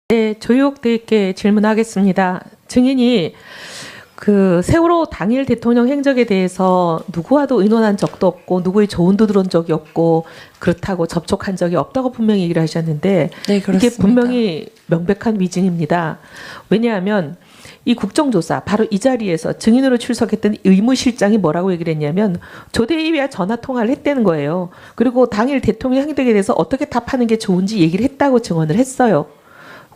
네, 조육대께 질문하겠습니다. 증인이 그 세월호 당일 대통령 행적에 대해서 누구와도 의논한 적도 없고 누구의 조언도 들은 적이 없고 그렇다고 접촉한 적이 없다고 분명히 얘기를 하셨는데 네, 그렇습니다. 이게 분명히 명백한 위증입니다. 왜냐하면 이 국정조사 바로 이 자리에서 증인으로 출석했던 의무실장이 뭐라고 얘기를 했냐면 조대위와 전화통화를 했다는 거예요. 그리고 당일 대통령 행적에 대해서 어떻게 답하는 게 좋은지 얘기를 했다고 증언을 했어요.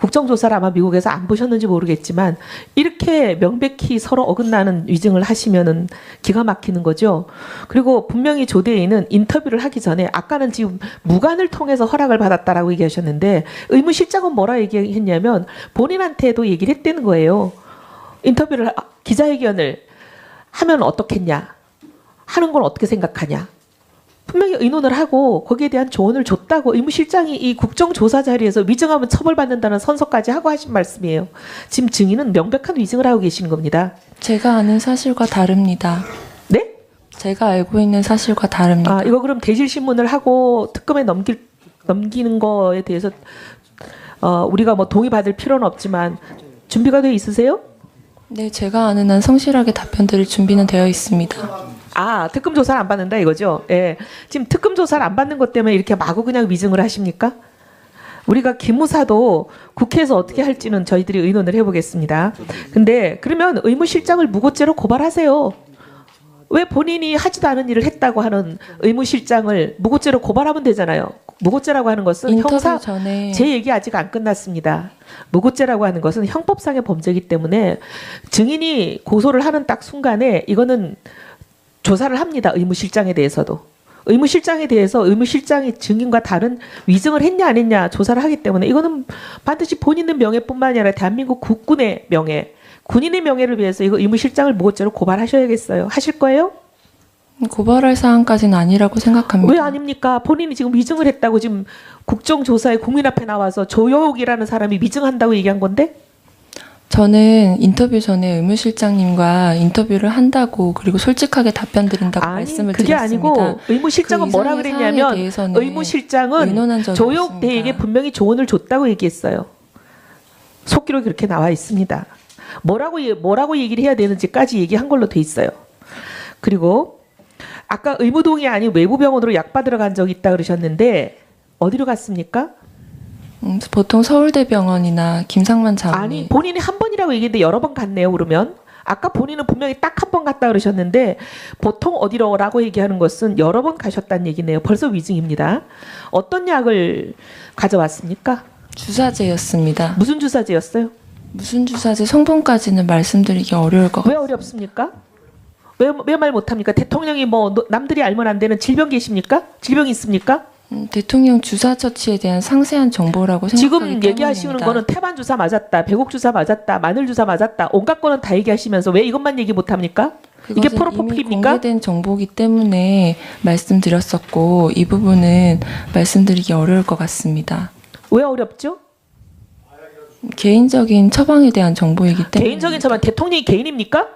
국정조사를 아마 미국에서 안 보셨는지 모르겠지만 이렇게 명백히 서로 어긋나는 위증을 하시면은 기가 막히는 거죠. 그리고 분명히 조대인은 인터뷰를 하기 전에 아까는 지금 무관을 통해서 허락을 받았다라고 얘기하셨는데 의무실장은 뭐라 얘기했냐면 본인한테도 얘기를 했다는 거예요. 인터뷰를 기자회견을 하면 어떻겠냐, 하는 건 어떻게 생각하냐. 분명히 의논을 하고 거기에 대한 조언을 줬다고 의무실장이 이 국정조사 자리에서 위증하면 처벌받는다는 선서까지 하고 하신 말씀이에요. 지금 증인은 명백한 위증을 하고 계시는 겁니다. 제가 아는 사실과 다릅니다. 네? 제가 알고 있는 사실과 다릅니다. 아, 이거 그럼 대질신문을 하고 특검에 넘기는 거에 대해서 우리가 뭐 동의받을 필요는 없지만 준비가 돼 있으세요? 네, 제가 아는 한 성실하게 답변 드릴 준비는 되어 있습니다. 아, 특검 조사를 안 받는다 이거죠? 예. 지금 특검 조사를 안 받는 것 때문에 이렇게 마구 그냥 위증을 하십니까? 우리가 기무사도 국회에서 어떻게 할지는 저희들이 의논을 해보겠습니다. 근데 그러면 의무실장을 무고죄로 고발하세요. 왜 본인이 하지도 않은 일을 했다고 하는 의무실장을 무고죄로 고발하면 되잖아요. 무고죄라고 하는 것은 형사, 전에 제 얘기 아직 안 끝났습니다. 무고죄라고 하는 것은 형법상의 범죄이기 때문에 증인이 고소를 하는 딱 순간에 이거는 조사를 합니다. 의무실장에 대해서도. 의무실장에 대해서 의무실장이 증인과 다른 위증을 했냐 안 했냐 조사를 하기 때문에 이거는 반드시 본인의 명예뿐만 아니라 대한민국 국군의 명예, 군인의 명예를 위해서 이거 의무실장을 무고죄로 고발하셔야겠어요. 하실 거예요? 고발할 사안까지는 아니라고 생각합니다. 왜 아닙니까? 본인이 지금 위증을 했다고 지금 국정조사에 국민 앞에 나와서 조여옥이라는 사람이 위증한다고 얘기한 건데? 저는 인터뷰 전에 의무실장님과 인터뷰를 한다고 그리고 솔직하게 답변 드린다고 말씀을 그게 드렸습니다. 아니고 의무실장은 그 뭐라 그랬냐면 의무실장은 조혁대에게 분명히 조언을 줬다고 얘기했어요. 속기록이 그렇게 나와 있습니다. 뭐라고 얘기를 해야 되는지까지 얘기한 걸로 돼 있어요. 그리고 아까 의무동이 아닌 외부병원으로 약 받으러 간 적이 있다 그러셨는데 어디로 갔습니까? 보통 서울대병원이나 김상만 장관이. 아니, 본인이 한 번이라고 얘기했는데 여러 번 갔네요. 그러면 아까 본인은 분명히 딱 한 번 갔다 그러셨는데 보통 어디로라고 얘기하는 것은 여러 번 가셨다는 얘기네요. 벌써 위증입니다. 어떤 약을 가져왔습니까? 주사제였습니다. 무슨 주사제였어요? 무슨 주사제 성분까지는 말씀드리기 어려울 것 왜 같아요. 어렵습니까? 왜 말 못합니까? 대통령이 뭐 남들이 알면 안 되는 질병 계십니까? 질병이 있습니까? 대통령 주사 처치에 대한 상세한 정보라고 생각하기 지금 때문입니다. 얘기하시는 거는 태반 주사 맞았다, 배곡 주사 맞았다, 마늘 주사 맞았다, 온갖 거는 다 얘기하시면서 왜 이것만 얘기 못합니까? 이게 이미 프로포필입니까? 공개된 정보이기 때문에 말씀드렸었고 이 부분은 말씀드리기 어려울 것 같습니다. 왜 어렵죠? 개인적인 처방에 대한 정보이기 때문에. 개인적인 처방, 대통령이 개인입니까?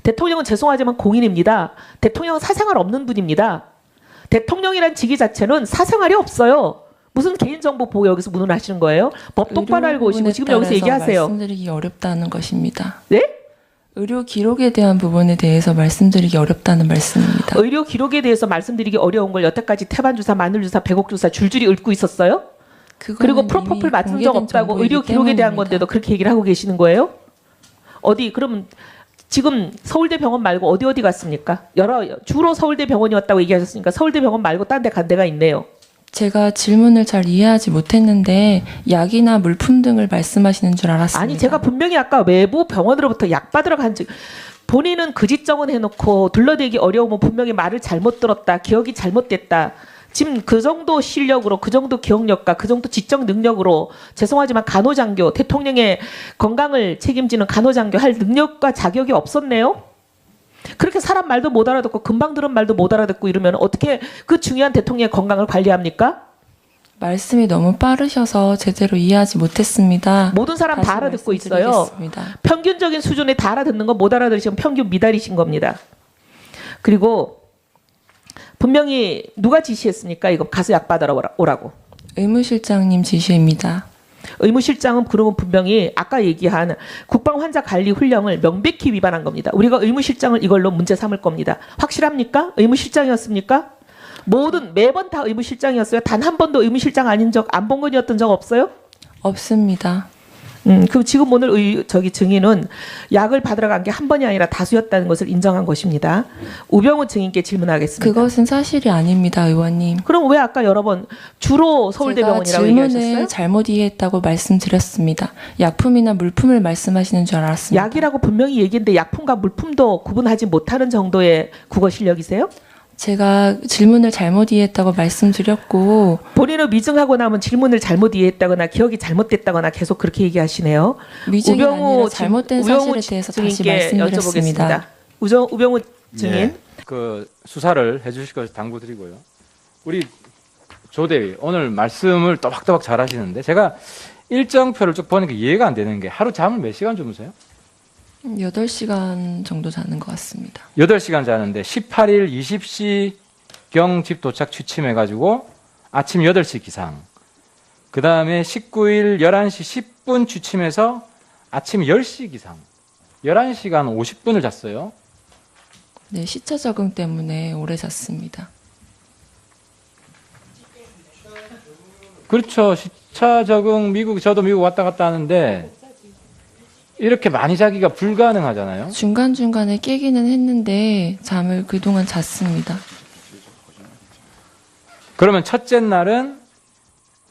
대통령은 죄송하지만 공인입니다. 대통령은 사생활 없는 분입니다. 대통령이란 직위 자체는 사생활이 없어요. 무슨 개인정보 보고 여기서 문의하시는 거예요? 법 똑바로 알고 오시고 지금 여기서 얘기하세요. 말씀드리기 어렵다는 것입니다. 네? 의료 기록에 대한 부분에 대해서 말씀드리기 어렵다는 말씀입니다. 의료 기록에 대해서 말씀드리기 어려운 걸 여태까지 태반주사, 마늘주사, 배곡주사 줄줄이 읊고 있었어요? 그리고 프로포폴 맞은 적 없다고 의료 기록에 대한 건데도 그렇게 얘기를 하고 계시는 거예요? 어디 그럼 지금 서울대병원 말고 어디 갔습니까? 주로 서울대병원이었다고 얘기하셨으니까 서울대병원 말고 딴 데 간 데가 있네요. 제가 질문을 잘 이해하지 못했는데 약이나 물품 등을 말씀하시는 줄 알았습니다. 아니 제가 분명히 아까 외부 병원으로부터 약 받으러 간 적 본인은 그 지정은 해놓고 둘러대기 어려우면 분명히 말을 잘못 들었다. 기억이 잘못됐다. 지금 그 정도 실력으로 그 정도 기억력과 그 정도 지적 능력으로 죄송하지만 간호장교 대통령의 건강을 책임지는 간호장교 할 능력과 자격이 없었네요. 그렇게 사람 말도 못 알아듣고 금방 들은 말도 못 알아듣고 이러면 어떻게 그 중요한 대통령의 건강을 관리합니까? 말씀이 너무 빠르셔서 제대로 이해하지 못했습니다. 모든 사람 다 알아듣고 있어요. 평균적인 수준에 다 알아듣는 거 못 알아들으시면 평균 미달이신 겁니다. 그리고 분명히 누가 지시했습니까? 이거 가서 약 받으러 오라고. 의무실장님 지시입니다. 의무실장은 그러면 분명히 아까 얘기한 국방환자관리훈령을 명백히 위반한 겁니다. 우리가 의무실장을 이걸로 문제 삼을 겁니다. 확실합니까? 의무실장이었습니까? 매번 다 의무실장이었어요? 단 한 번도 의무실장 아닌 적, 안봉근이었던 적 없어요? 없습니다. 그럼 지금 오늘 증인은 약을 받으러 간 게 한 번이 아니라 다수였다는 것을 인정한 것입니다. 우병우 증인께 질문하겠습니다. 그것은 사실이 아닙니다, 의원님. 그럼 왜 아까 여러 번 주로 서울대병원이라고 제가 얘기하셨어요? 질문을 잘못 이해했다고 말씀드렸습니다. 약품이나 물품을 말씀하시는 줄 알았습니다. 약이라고 분명히 얘기했는데 약품과 물품도 구분하지 못하는 정도의 국어 실력이세요? 제가 질문을 잘못 이해했다고 말씀드렸고 본인은 미증하고 나면 질문을 잘못 이해했다거나 기억이 잘못됐다거나 계속 그렇게 얘기하시네요. 미증이 아니라 잘못된 사실에 대해서 다시 말씀드렸습니다. 우병우 증인. 네, 그 수사를 해주실 것을 당부드리고요. 우리 조대위 오늘 말씀을 또박또박 잘하시는데 제가 일정표를 쭉 보니까 이해가 안 되는 게 하루 잠을 몇 시간 주무세요? 8시간 정도 자는 것 같습니다. 8시간 자는데 18일 20시경 집 도착 취침해가지고 아침 8시 기상. 그 다음에 19일 11시 10분 취침해서 아침 10시 기상. 11시간 50분을 잤어요. 네, 시차 적응 때문에 오래 잤습니다. 그렇죠. 시차 적응 저도 미국 왔다 갔다 하는데 이렇게 많이 자기가 불가능하잖아요. 중간중간에 깨기는 했는데 잠을 그동안 잤습니다. 그러면 첫째 날은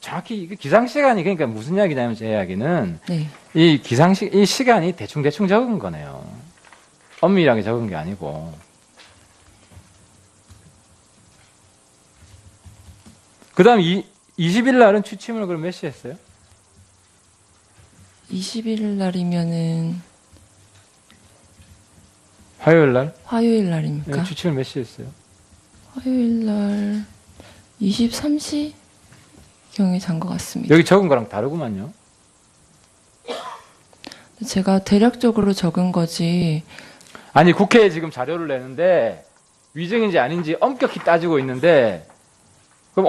정확히 이게 기상시간이 그러니까 무슨 이야기냐면 제 이야기는 네. 이 시간이 대충 적은 거네요. 엄밀하게 적은 게 아니고. 그 다음 20일 날은 취침을 그럼 몇 시에 했어요? 20일 날이면은 화요일 날? 화요일 날입니까? 네, 취침을 몇 시에 했어요? 화요일 날 23시 경에 잔 것 같습니다. 여기 적은 거랑 다르구만요. 제가 대략적으로 적은 거지. 아니 국회에 지금 자료를 내는데 위증인지 아닌지 엄격히 따지고 있는데 그럼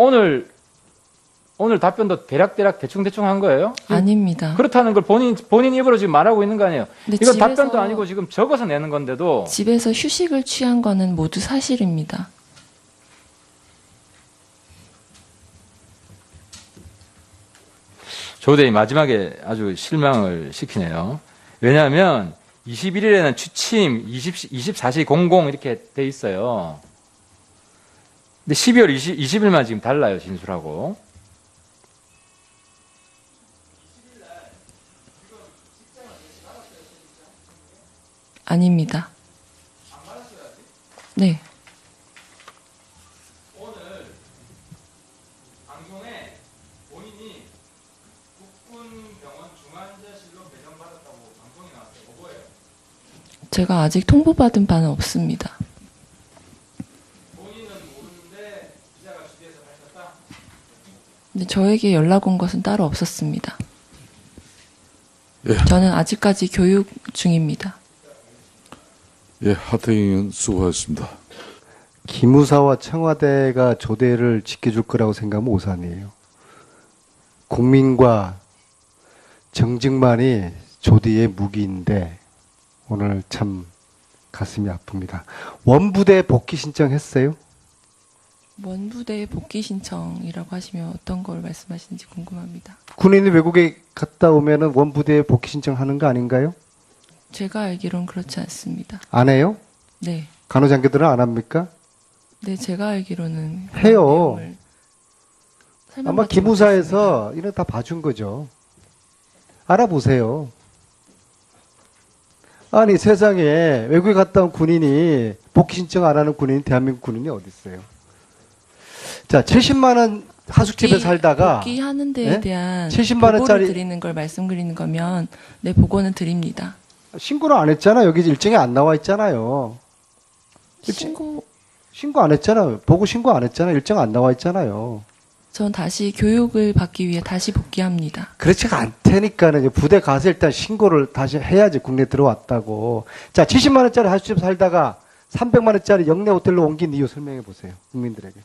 오늘 답변도 대략 대충 한 거예요? 아닙니다. 그렇다는 걸 본인 입으로 지금 말하고 있는 거 아니에요? 근데 이건 집에서- 답변도 아니고 지금 적어서 내는 건데도 집에서 휴식을 취한 거는 모두 사실입니다. 조대위 마지막에 아주 실망을 시키네요. 왜냐하면 21일에는 취침 24시 00 이렇게 돼 있어요. 근데 12월 20일만 지금 달라요, 진술하고. 아닙니다. 네. 오늘 방송에 본인이 국군병원 중환자실로 배정받았다고 방송이 나왔어요. 뭐예요? 제가 아직 통보받은 바는 없습니다. 본인은 모르는데 기자가 주위에서 밝혔다? 근데 저에게 연락 온 것은 따로 없었습니다. 예. 저는 아직까지 교육 중입니다. 예, 하태경 의원 수고하셨습니다. 기무사와 청와대가 조대를 지켜줄 거라고 생각하면 오산이에요. 국민과 정직만이 조대의 무기인데 오늘 참 가슴이 아픕니다. 원부대 복귀 신청했어요? 원부대 복귀 신청이라고 하시면 어떤 걸 말씀하시는지 궁금합니다. 군인이 외국에 갔다 오면은 원부대에 복귀 신청하는 거 아닌가요? 제가 알기론 그렇지 않습니다. 안 해요? 네. 간호장교들은 안 합니까? 네, 제가 알기로는 그런 해요. 내용을 아마 설명받지 기무사에서 이런 다 봐준 거죠. 알아보세요. 아니 세상에 외국에 갔다 온 군인이 복귀 신청 안 하는 군인이 대한민국 군인이 어디 있어요? 자, 70만 원 하숙집에 살다가 복귀하는 데에 예? 대한 70만 보고를 원짜리- 드리는 걸 말씀드리는 거면 네, 보고는 드립니다. 신고를 안 했잖아. 여기 일정에 안 나와 있잖아요. 신고 안 했잖아요. 보고 신고 안 했잖아요. 일정 안 나와 있잖아요. 전 다시 교육을 받기 위해 다시 복귀합니다. 그렇지가 않다니까는 이제 부대 가서 일단 신고를 다시 해야지 국내 들어왔다고. 자, 70만 원짜리 하숙집 살다가 300만 원짜리 영내 호텔로 옮긴 이유 설명해 보세요. 국민들에게.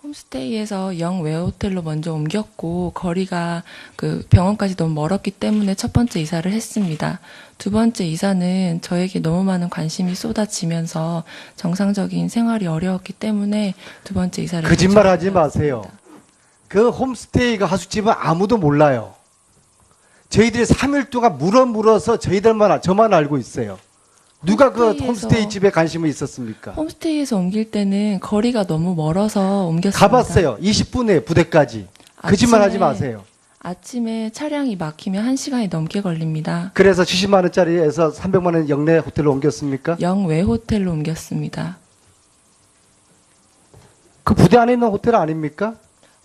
홈스테이에서 영외 호텔로 먼저 옮겼고 거리가 그 병원까지 너무 멀었기 때문에 첫 번째 이사를 했습니다. 두 번째 이사는 저에게 너무 많은 관심이 쏟아지면서 정상적인 생활이 어려웠기 때문에 두 번째 이사를 거짓말하지 결정하게 마세요. 되었습니다. 그 홈스테이가 하숙집은 아무도 몰라요. 저희들이 3일 동안 물어서 저만 알고 있어요. 누가 그 홈스테이에서- 홈스테이 집에 관심이 있었습니까? 홈스테이에서 옮길 때는 거리가 너무 멀어서 옮겼습니다. 가봤어요. 20분에 부대까지. 거짓말하지 아침에- 마세요. 아침에 차량이 막히면 1시간이 넘게 걸립니다. 그래서 70만 원짜리에서 300만 원 영내 호텔로 옮겼습니까? 영외 호텔로 옮겼습니다. 그 부대 안에 있는 호텔 아닙니까?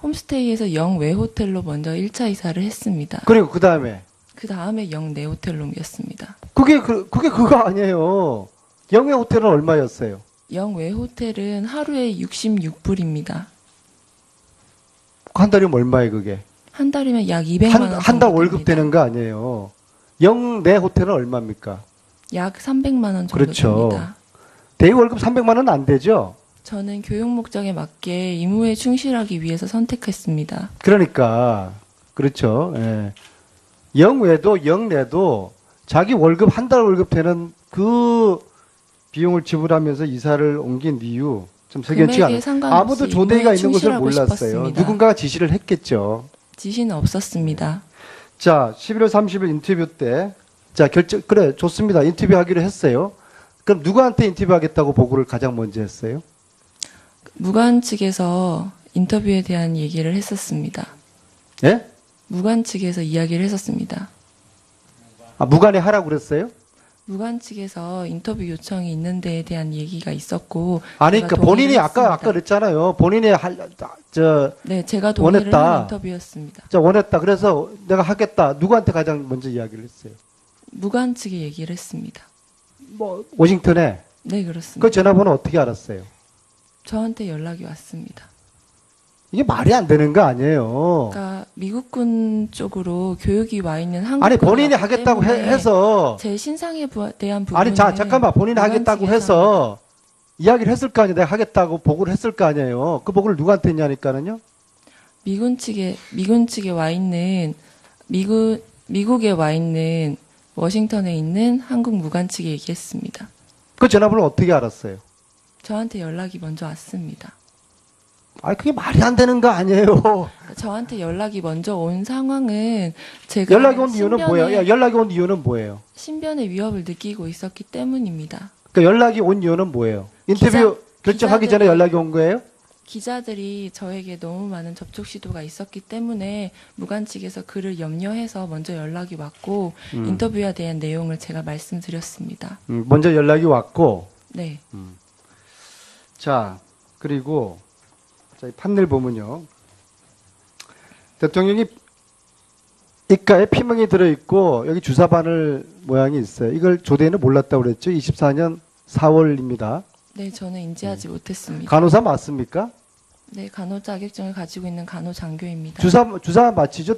홈스테이에서 영외 호텔로 먼저 1차 이사를 했습니다. 그리고 그 다음에 그 다음에 영내 호텔로 옮겼습니다. 그게 그거 아니에요. 영외 호텔은 얼마였어요? 영외 호텔은 하루에 66불입니다. 한 달이면 얼마예요, 그게? 한 달이면 약 200만 원. 한 달 월급 되는 거 아니에요. 영내 호텔은 얼마입니까? 약 300만 원 정도 그렇죠. 됩니다. 대위 월급 300만 원 안 되죠? 저는 교육 목적에 맞게 임무에 충실하기 위해서 선택했습니다. 그러니까 그렇죠. 예. 영외도 영내도 자기 월급 한 달 월급 되는 그 비용을 지불하면서 이사를 옮긴 이유 좀 석연치가 금액에 않아요. 상관없이 아무도 조대가 임무에 있는 것을 충실하고 몰랐어요. 싶었습니다. 누군가가 지시를 했겠죠. 지시는 없었습니다. 자, 11월 30일 인터뷰 때, 자, 그래, 좋습니다. 인터뷰하기로 했어요. 그럼 누구한테 인터뷰하겠다고 보고를 가장 먼저 했어요? 무관 측에서 인터뷰에 대한 얘기를 했었습니다. 예? 무관 측에서 이야기를 했었습니다. 아, 무관에 하라고 그랬어요? 무관 측에서 인터뷰 요청이 있는 데에 대한 얘기가 있었고 아니, 제가 그러니까 본인이 동의를 아까 했습니다. 그랬잖아요. 본인이 네, 제가 동의를 원했다. 한 인터뷰였습니다. 원했다. 그래서 내가 하겠다. 누구한테 가장 먼저 이야기를 했어요? 무관 측에 얘기를 했습니다. 워싱턴에. 네, 그렇습니다. 그 전화번호 어떻게 알았어요? 저한테 연락이 왔습니다. 이게 말이 안 되는 거 아니에요. 그러니까 미국군 쪽으로 교육이 와 있는 한국 아니, 본인이 하겠다고 해서. 제 신상에 대한 부분은 아니, 자, 잠깐만. 본인이 무관 하겠다고 측에서 해서 이야기를 했을 거 아니에요. 내가 하겠다고 보고를 했을 거 아니에요. 그 보고를 누구한테 했냐니까는요. 미군 측에 와 있는 미국에 와 있는 워싱턴에 있는 한국 무관 측에 얘기했습니다. 그 전화번호 어떻게 알았어요? 저한테 연락이 먼저 왔습니다. 아니, 그게 말이 안 되는 거 아니에요. 저한테 연락이 먼저 온 상황은 제가 연락이 온 이유는 뭐예요? 야, 연락이 온 이유는 뭐예요? 신변의 위협을 느끼고 있었기 때문입니다. 그러니까 연락이 온 이유는 뭐예요? 인터뷰 결정하기 전에 기자들이- 연락이 온 거예요? 기자들이 저에게 너무 많은 접촉 시도가 있었기 때문에 무관 측에서 그를 염려해서 먼저 연락이 왔고 인터뷰에 대한 내용을 제가 말씀드렸습니다. 먼저 연락이 왔고, 네. 자, 그리고, 자, 이 판넬 보면요. 대통령이 입가에 피멍이 들어있고, 여기 주사바늘 모양이 있어요. 이걸 조대는 몰랐다고 그랬죠? 24년 4월입니다. 네, 저는 인지하지 못했습니다. 간호사 맞습니까? 네, 간호 자격증을 가지고 있는 간호 장교입니다. 주사 맞히죠?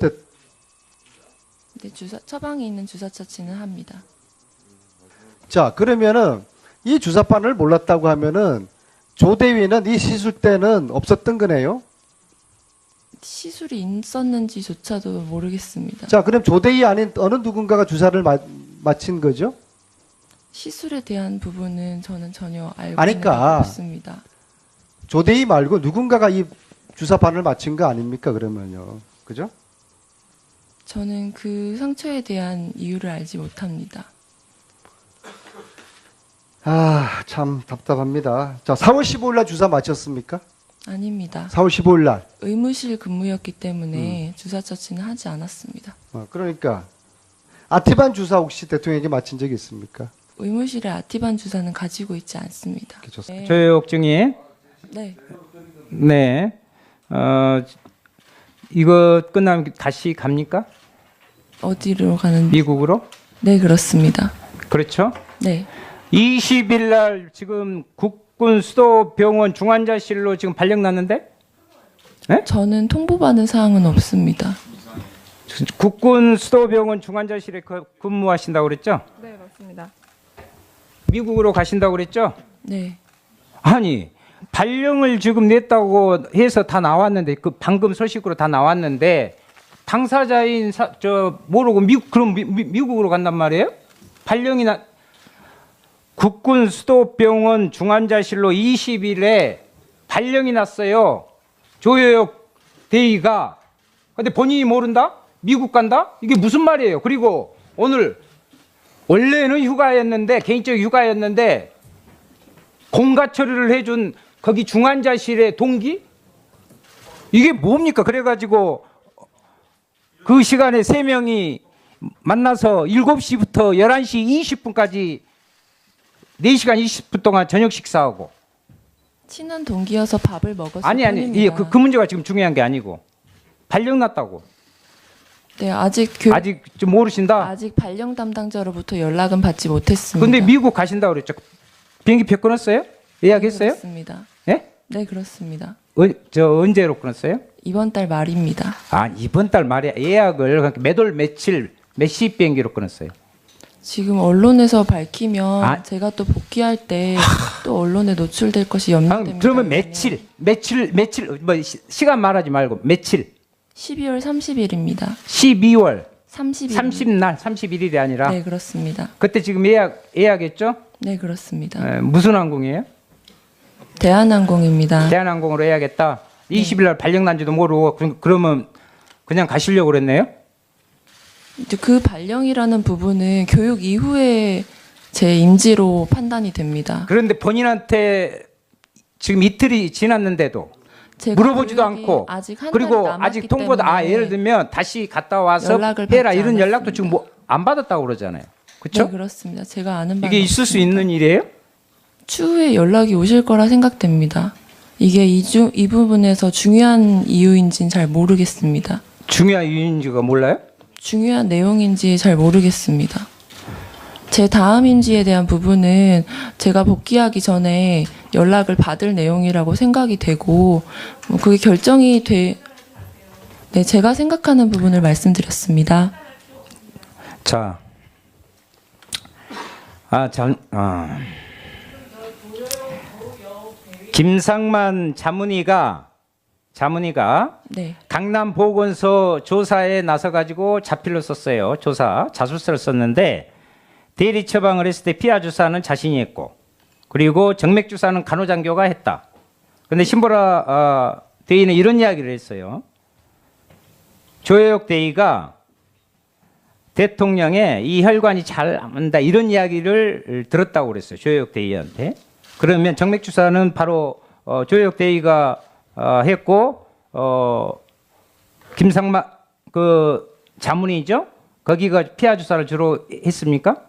네, 처방에 있는 주사 처치는 합니다. 자, 그러면은 이 주사바늘 몰랐다고 하면은 조대위는 이 시술 때는 없었던 거네요? 시술이 있었는지조차도 모르겠습니다. 자, 그럼 조대위 아닌 어느 누군가가 주사를 맞힌 거죠? 시술에 대한 부분은 저는 전혀 알고 아니까. 있는 바가 없습니다. 조대위 말고 누군가가 이 주사바늘 맞힌 거 아닙니까? 그러면요. 그죠? 저는 그 상처에 대한 이유를 알지 못합니다. 아, 참 답답합니다. 자, 4월 15일 날 주사 맞췄습니까? 아닙니다. 4월 15일 날. 의무실 근무였기 때문에 주사 처치는 하지 않았습니다. 그러니까 아티반 주사 혹시 대통령에게 맞힌 적이 있습니까? 의무실에 아티반 주사는 가지고 있지 않습니다. 이렇게 줬어요. 네. 조혁증이 네. 네. 이거 끝나면 다시 갑니까? 어디로 가는? 미국으로? 네, 그렇습니다. 그렇죠? 네. 20일 날 지금 국군 수도병원 중환자실로 지금 발령 났는데? 저는 통보받은 사항은 없습니다. 국군 수도병원 중환자실에 근무하신다고 그랬죠? 네, 맞습니다. 미국으로 가신다고 그랬죠? 네. 아니, 발령을 지금 냈다고 해서 다 나왔는데 그 방금 소식으로 다 나왔는데 당사자인 모르고 그럼 미국으로 간단 말이에요? 발령이 국군 수도병원 중환자실로 20일에 발령이 났어요. 조여역 대위가. 근데 본인이 모른다? 미국 간다? 이게 무슨 말이에요? 그리고 오늘 원래는 휴가였는데 개인적 휴가였는데 공가 처리를 해준 거기 중환자실의 동기? 이게 뭡니까? 그래가지고 그 시간에 3명이 만나서 7시부터 11시 20분까지 4시간 20분 동안 저녁 식사하고. 친한 동기여서 밥을 먹었을 아니 뿐입니다. 예, 그 문제가 지금 중요한 게 아니고 발령 났다고. 네, 아직 좀 모르신다. 아직 발령 담당자로부터 연락은 받지 못했습니다. 근데 미국 가신다고 그랬죠. 비행기 표 끊었어요? 예약했어요? 그렇습니다. 예? 네, 그렇습니다. 언제로 끊었어요? 이번 달 말입니다. 아, 이번 달 말에 예약을 그러니까 매달 며칠 몇 시 비행기로 끊었어요? 지금 언론에서 밝히면 아. 제가 또 복귀할 때 또 언론에 노출될 것이 염려됩니다. 그러면 의원님. 며칠 시간 말하지 말고 며칠? 12월 30일입니다. 12월 30일. 30날 31일이 아니라 네, 그렇습니다. 그때 지금 예약했죠? 네, 그렇습니다. 무슨 항공이에요? 대한항공입니다. 대한항공으로 예약했다. 네. 20일 날 발령 난지도 모르고 그러면 그냥 가시려고 그랬네요? 이제 그 발령이라는 부분은 교육 이후에 제 임지로 판단이 됩니다. 그런데 본인한테 지금 이틀이 지났는데도 제가 물어보지도 교육이 않고 아직 한 그리고 달이 남았기 아직 통보도 때문에 예를 들면 다시 갔다 와서 연락을 해라 받지 이런 연락도 않았습니다. 지금 뭐 안 받았다고 그러잖아요. 그렇죠? 네, 그렇습니다. 제가 아는 바는 이게 있을 수 없습니다. 있는 일이에요? 추후에 연락이 오실 거라 생각됩니다. 이게 이 부분에서 중요한 이유인지는 잘 모르겠습니다. 중요한 이유인지가 몰라요? 중요한 내용인지 잘 모르겠습니다. 제 다음 임지에 대한 부분은 제가 복귀하기 전에 연락을 받을 내용이라고 생각이 되고 그게 결정이 네, 제가 생각하는 부분을 말씀드렸습니다. 자, 김상만 자문위가 네, 강남 보건소 조사에 나서 가지고 자필로 썼어요. 자술서를 썼는데 대리 처방을 했을 때 피하 주사는 자신이 했고 그리고 정맥 주사는 간호장교가 했다. 그런데 신보라 대위는 이런 이야기를 했어요. 조혜옥 대위가 대통령의 이 혈관이 잘 안다 이런 이야기를 들었다고 그랬어요. 조혜옥 대위한테. 그러면 정맥 주사는 바로 조혜옥 대위가 했고 김상만 그 자문이죠. 거기가 피하 주사를 주로 했습니까?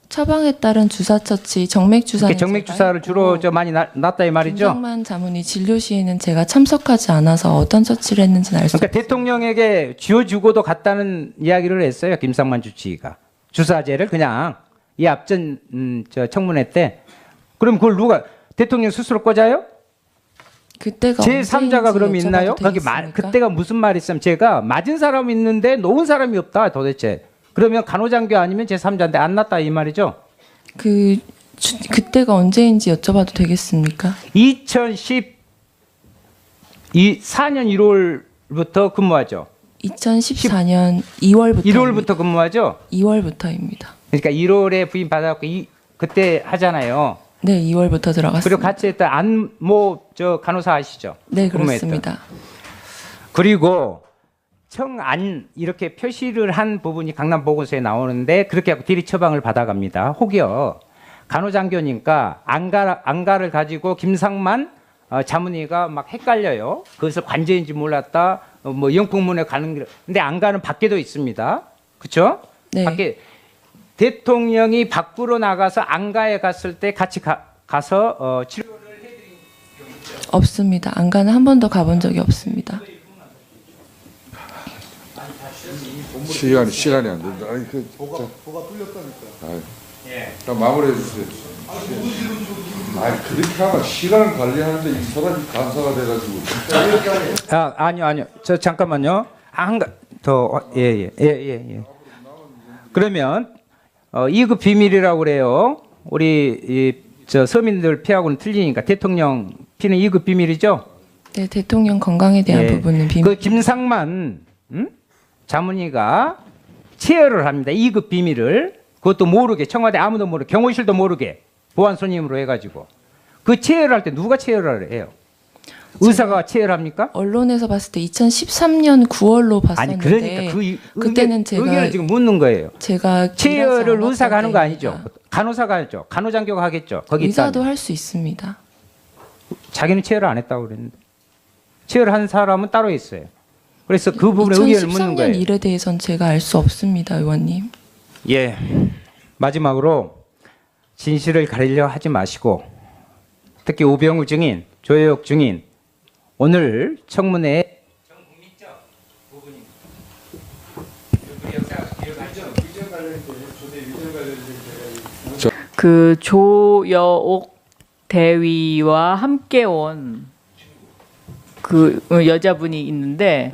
처방에 따른 주사 처치, 정맥 주사는 정맥 제가 주사를 했고, 주로 많이 났다 이 말이죠. 김상만 자문이 진료 시에는 제가 참석하지 않아서 어떤 처치를 했는지는 알 수 그러니까 대통령에게 쥐어주고도 갔다는 이야기를 했어요. 김상만 주치의가 주사제를 그냥 이 앞전 청문회 때. 그럼 그걸 누가 대통령 스스로 꽂아요? 그때가 제 3자가 언제인지 그럼 있나요? 여쭤봐도 거기 되겠습니까? 그때가 무슨 말이 있으면 제가 맞은 사람이 있는데 놓은 사람이 없다 도대체. 그러면 간호장교 아니면 제 3자인데 안 났다 이 말이죠. 그때가 언제인지 여쭤봐도 되겠습니까? 2014년 1월부터 근무하죠. 2014년 2월부터 1월부터 근무하죠. 2월부터입니다. 그러니까 1월에 부임 받아갖고 그때 하잖아요. 네, 2월부터 들어갔습니다. 그리고 같이 했던 안모 간호사 아시죠? 네, 근무했던. 그렇습니다. 그리고 청안 이렇게 표시를 한 부분이 강남보건소에 나오는데 그렇게 하고 대리 처방을 받아갑니다. 혹여 간호장교니까 안가를 가지고 김상만 자문위가 막 헷갈려요. 그것을 관제인지 몰랐다. 뭐 영풍문에 가는 길. 근데 안가는 밖에도 있습니다. 그렇죠? 네. 밖에 대통령이 밖으로 나가서 안가에 갔을 때 같이 가서 치료를 없습니다. 안가는 한 번도 가본 적이 없습니다. 시간이 안 된다. 아니 보가 뚫렸다니까. 자, 마무리해 주세요. 아니 그렇게 하면 시간 관리하는데 이 사람이 간사가 돼가지고. 아니요. 저 잠깐만요. 예. 그러면 2급 비밀이라고 그래요. 우리 저 서민들 피하고는 틀리니까 대통령 씨는 2급 비밀이죠? 네, 대통령 건강에 대한 예. 부분은 비밀. 그 김상만 자문위가 체열을 합니다. 2급 비밀을. 그것도 모르게, 청와대 아무도 모르게, 경호실도 모르게 보안 손님으로 해가지고. 그 체열할 때 누가 체열을 해요? 의사가 체열합니까? 언론에서 봤을 때 2013년 9월로 아니 봤었는데 그러니까 그 그때는 제가 의견을 지금 묻는 거예요. 제가 체열을 일하지 의사가 하는 거 아니죠? 않았던 간호사가 하죠. 간호장교가 하겠죠. 거기 의사도 있다면. 할 수 있습니다. 자기는 체열을 안 했다고 그랬는데 체열한 사람은 따로 있어요. 그래서 그 부분에 의견을 묻는 2013년 거예요. 일에 대해서는 제가 알 수 없습니다, 의원님. 예. 마지막으로 진실을 가리려 하지 마시고 특히 우병우 증인, 조혜옥 증인 오늘 청문회 그 조여옥 대위와 함께 온 그 여자분이 있는데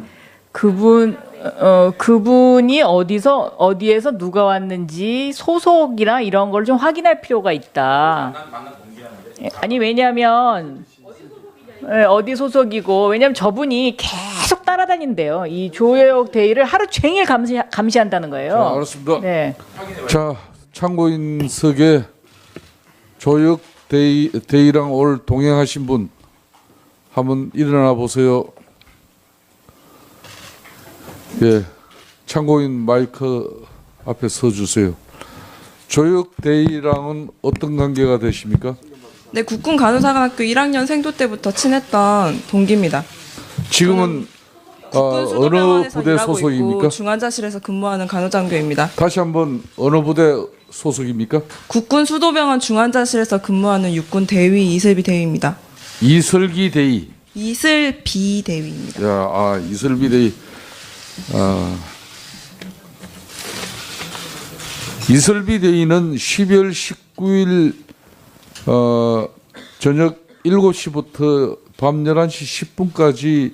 그분이 어디에서 누가 왔는지 소속이나 이런 걸 좀 확인할 필요가 있다. 아니 왜냐하면 어디 소속이고 왜냐하면 저분이 계속 따라다닌대요. 이 조여옥 대위를 하루 종일 감시한다는 거예요. 자, 알았습니다. 네. 자, 참고인석에 조혁 대위랑 오늘 동행하신 분 한번 일어나 보세요. 예, 참고인 마이크 앞에 서 주세요. 조혁 대위랑은 어떤 관계가 되십니까? 네, 국군 간호사관학교 1학년 생도 때부터 친했던 동기입니다. 지금은 국군 어느 수도병원에서 부대 일하고 소속입니까? 있고 중환자실에서 근무하는 간호장교입니다. 다시 한번 어느 부대 소속입니까? 국군 수도병원 중환자실에서 근무하는 육군 대위 이슬비 대위입니다. 이슬기 대위. 이슬비 대위입니다. 이슬비 대위. 이슬비 대위는 12월 19일 저녁 7시부터 밤 11시 10분까지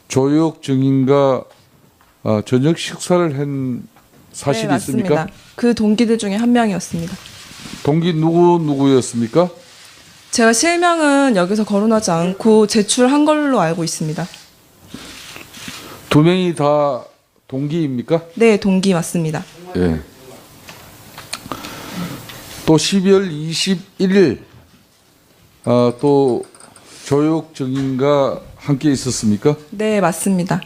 조혁 증인과 저녁 식사를 한 사실이 네, 있습니까? 맞습니다. 그 동기들 중에 한 명이었습니다. 동기 누구였습니까? 제가 실명은 여기서 거론하지 않고 제출한 걸로 알고 있습니다. 두 명이 다 동기입니까? 네, 동기 맞습니다. 예. 또 12월 21일 또 조혁 증인과 함께 있었습니까? 네, 맞습니다.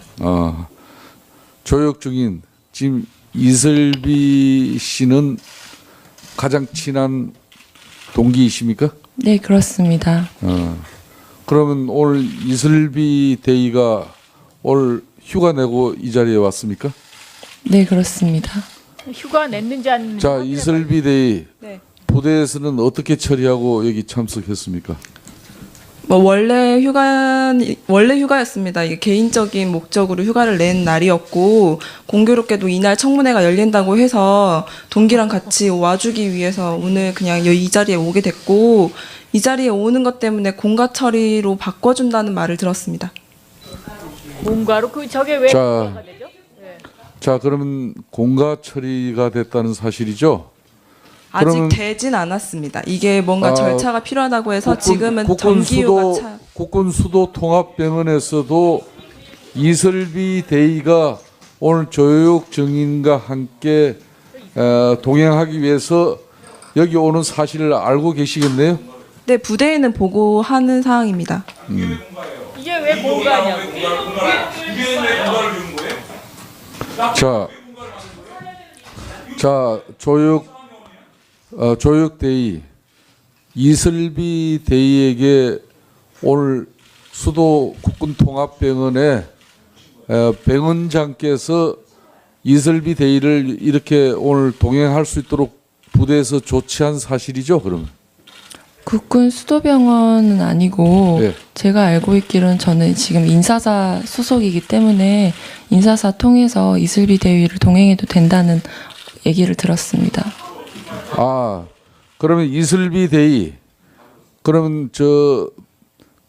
조혁 증인 지금 이슬비 씨는 가장 친한 동기이십니까? 네, 그렇습니다. 그러면 오늘 이슬비 대위가 올 휴가 내고 이 자리에 왔습니까? 네, 그렇습니다. 휴가 냈는지 안 냈는지. 자, 이슬비 대위 네. 부대에서는 어떻게 처리하고 여기 참석했습니까? 원래 휴가였습니다. 이게 개인적인 목적으로 휴가를 낸 날이었고 공교롭게도 이날 청문회가 열린다고 해서 동기랑 같이 와주기 위해서 오늘 그냥 이 자리에 오게 됐고 이 자리에 오는 것 때문에 공가 처리로 바꿔준다는 말을 들었습니다. 공가로 저게 왜 자, 공가가 되죠? 자, 그러면 공가 처리가 됐다는 사실이죠? 아직 그러면 되진 않았습니다. 이게 뭔가 절차가 필요하다고 해서 지금은 정기휴가 국군 수도 통합병원에서도 이슬비 대위가 오늘 조혁 증인과 함께 동행하기 위해서 여기 오는 사실을 알고 계시겠네요? 네, 부대에는 보고하는 사항입니다. 이게 왜 공가냐고. 자, 조혁 대위 이슬비 대위에게 오늘 수도 국군통합병원에 병원장께서 이슬비 대위를 이렇게 오늘 동행할 수 있도록 부대에서 조치한 사실이죠, 그러면? 국군 수도병원은 아니고 네. 제가 알고 있기로는 저는 지금 인사사 소속이기 때문에 인사사 통해서 이슬비 대위를 동행해도 된다는 얘기를 들었습니다. 그러면 이슬비 대위, 그러면 저